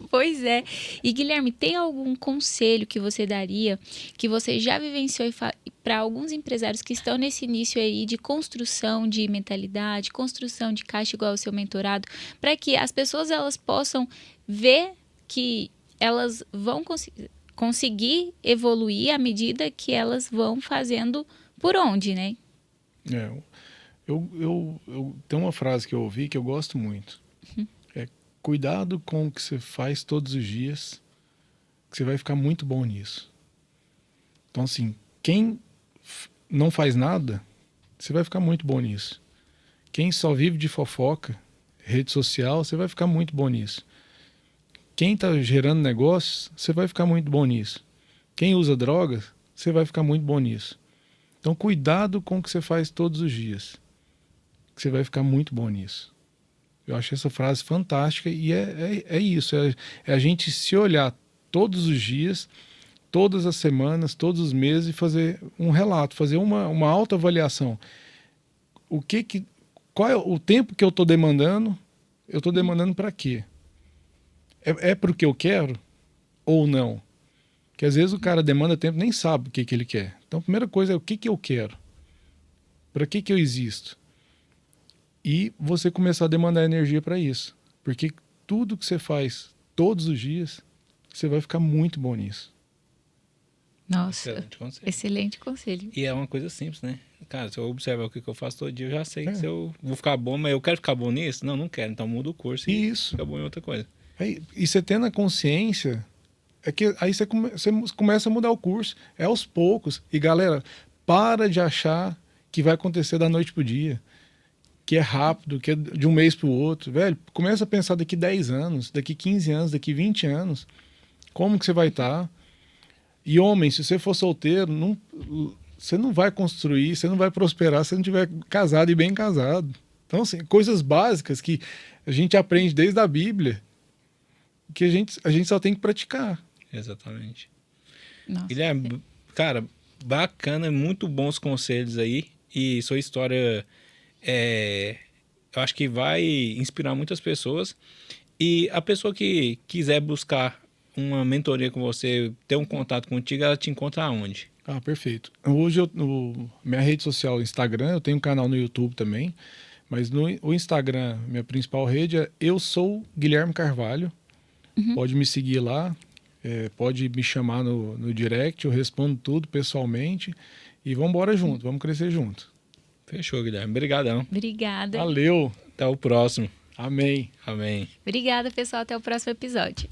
Pois é. E, Guilherme, tem algum conselho que você daria, que você já vivenciou para alguns empresários que estão nesse início aí de construção de mentalidade, construção de caixa igual ao seu mentorado, para que as pessoas elas possam ver que elas vão conseguir evoluir à medida que elas vão fazendo por onde, né? Eu tenho uma frase que eu ouvi que eu gosto muito. Cuidado com o que você faz todos os dias, que você vai ficar muito bom nisso. Então, assim, quem não faz nada, você vai ficar muito bom nisso. Quem só vive de fofoca, rede social, você vai ficar muito bom nisso. Quem está gerando negócios, você vai ficar muito bom nisso. Quem usa drogas, você vai ficar muito bom nisso. Então, cuidado com o que você faz todos os dias, que você vai ficar muito bom nisso. Eu acho essa frase fantástica e é isso. É a gente se olhar todos os dias, todas as semanas, todos os meses e fazer um relato, fazer uma autoavaliação. Qual é o tempo que eu estou demandando? Eu estou demandando para quê? É para o que eu quero ou não? Porque às vezes o cara demanda tempo e nem sabe o que ele quer. Então a primeira coisa é o que eu quero? Para que eu existo? E você começar a demandar energia para isso. Porque tudo que você faz todos os dias, você vai ficar muito bom nisso. Nossa, Excelente conselho. excelente conselho. E é uma coisa simples, né? Cara, se eu observar o que eu faço todo dia, eu já sei que É. se eu vou ficar bom, mas eu quero ficar bom nisso? Não quero. Então muda o curso e Isso. fica bom em outra coisa. E você tendo a consciência, é que aí você começa a mudar o curso. É aos poucos. E galera, para de achar que vai acontecer da noite pro dia. Que é rápido, que é de um mês pro outro. Velho, começa a pensar daqui 10 anos, daqui 15 anos, daqui 20 anos. Como que você vai estar? E homem, se você for solteiro, você não vai construir, você não vai prosperar se não tiver casado e bem casado. Então, assim, coisas básicas que a gente aprende desde a Bíblia, que a gente só tem que praticar. Exatamente. Nossa, Guilherme, cara, bacana, muito bons conselhos aí. E sua história, eu acho que vai inspirar muitas pessoas. E a pessoa que quiser buscar uma mentoria com você, ter um contato contigo, ela te encontra aonde? Ah, perfeito. Hoje, minha rede social, Instagram, eu tenho um canal no YouTube também, mas o Instagram, minha principal rede é Eu Sou Guilherme Carvalho. Pode me seguir lá, pode me chamar no direct, eu respondo tudo pessoalmente e vamos embora junto, vamos crescer junto. Fechou, Guilherme. Obrigadão. obrigada. Valeu, Até o próximo. amém. Amém. Obrigada, pessoal. Até o próximo episódio.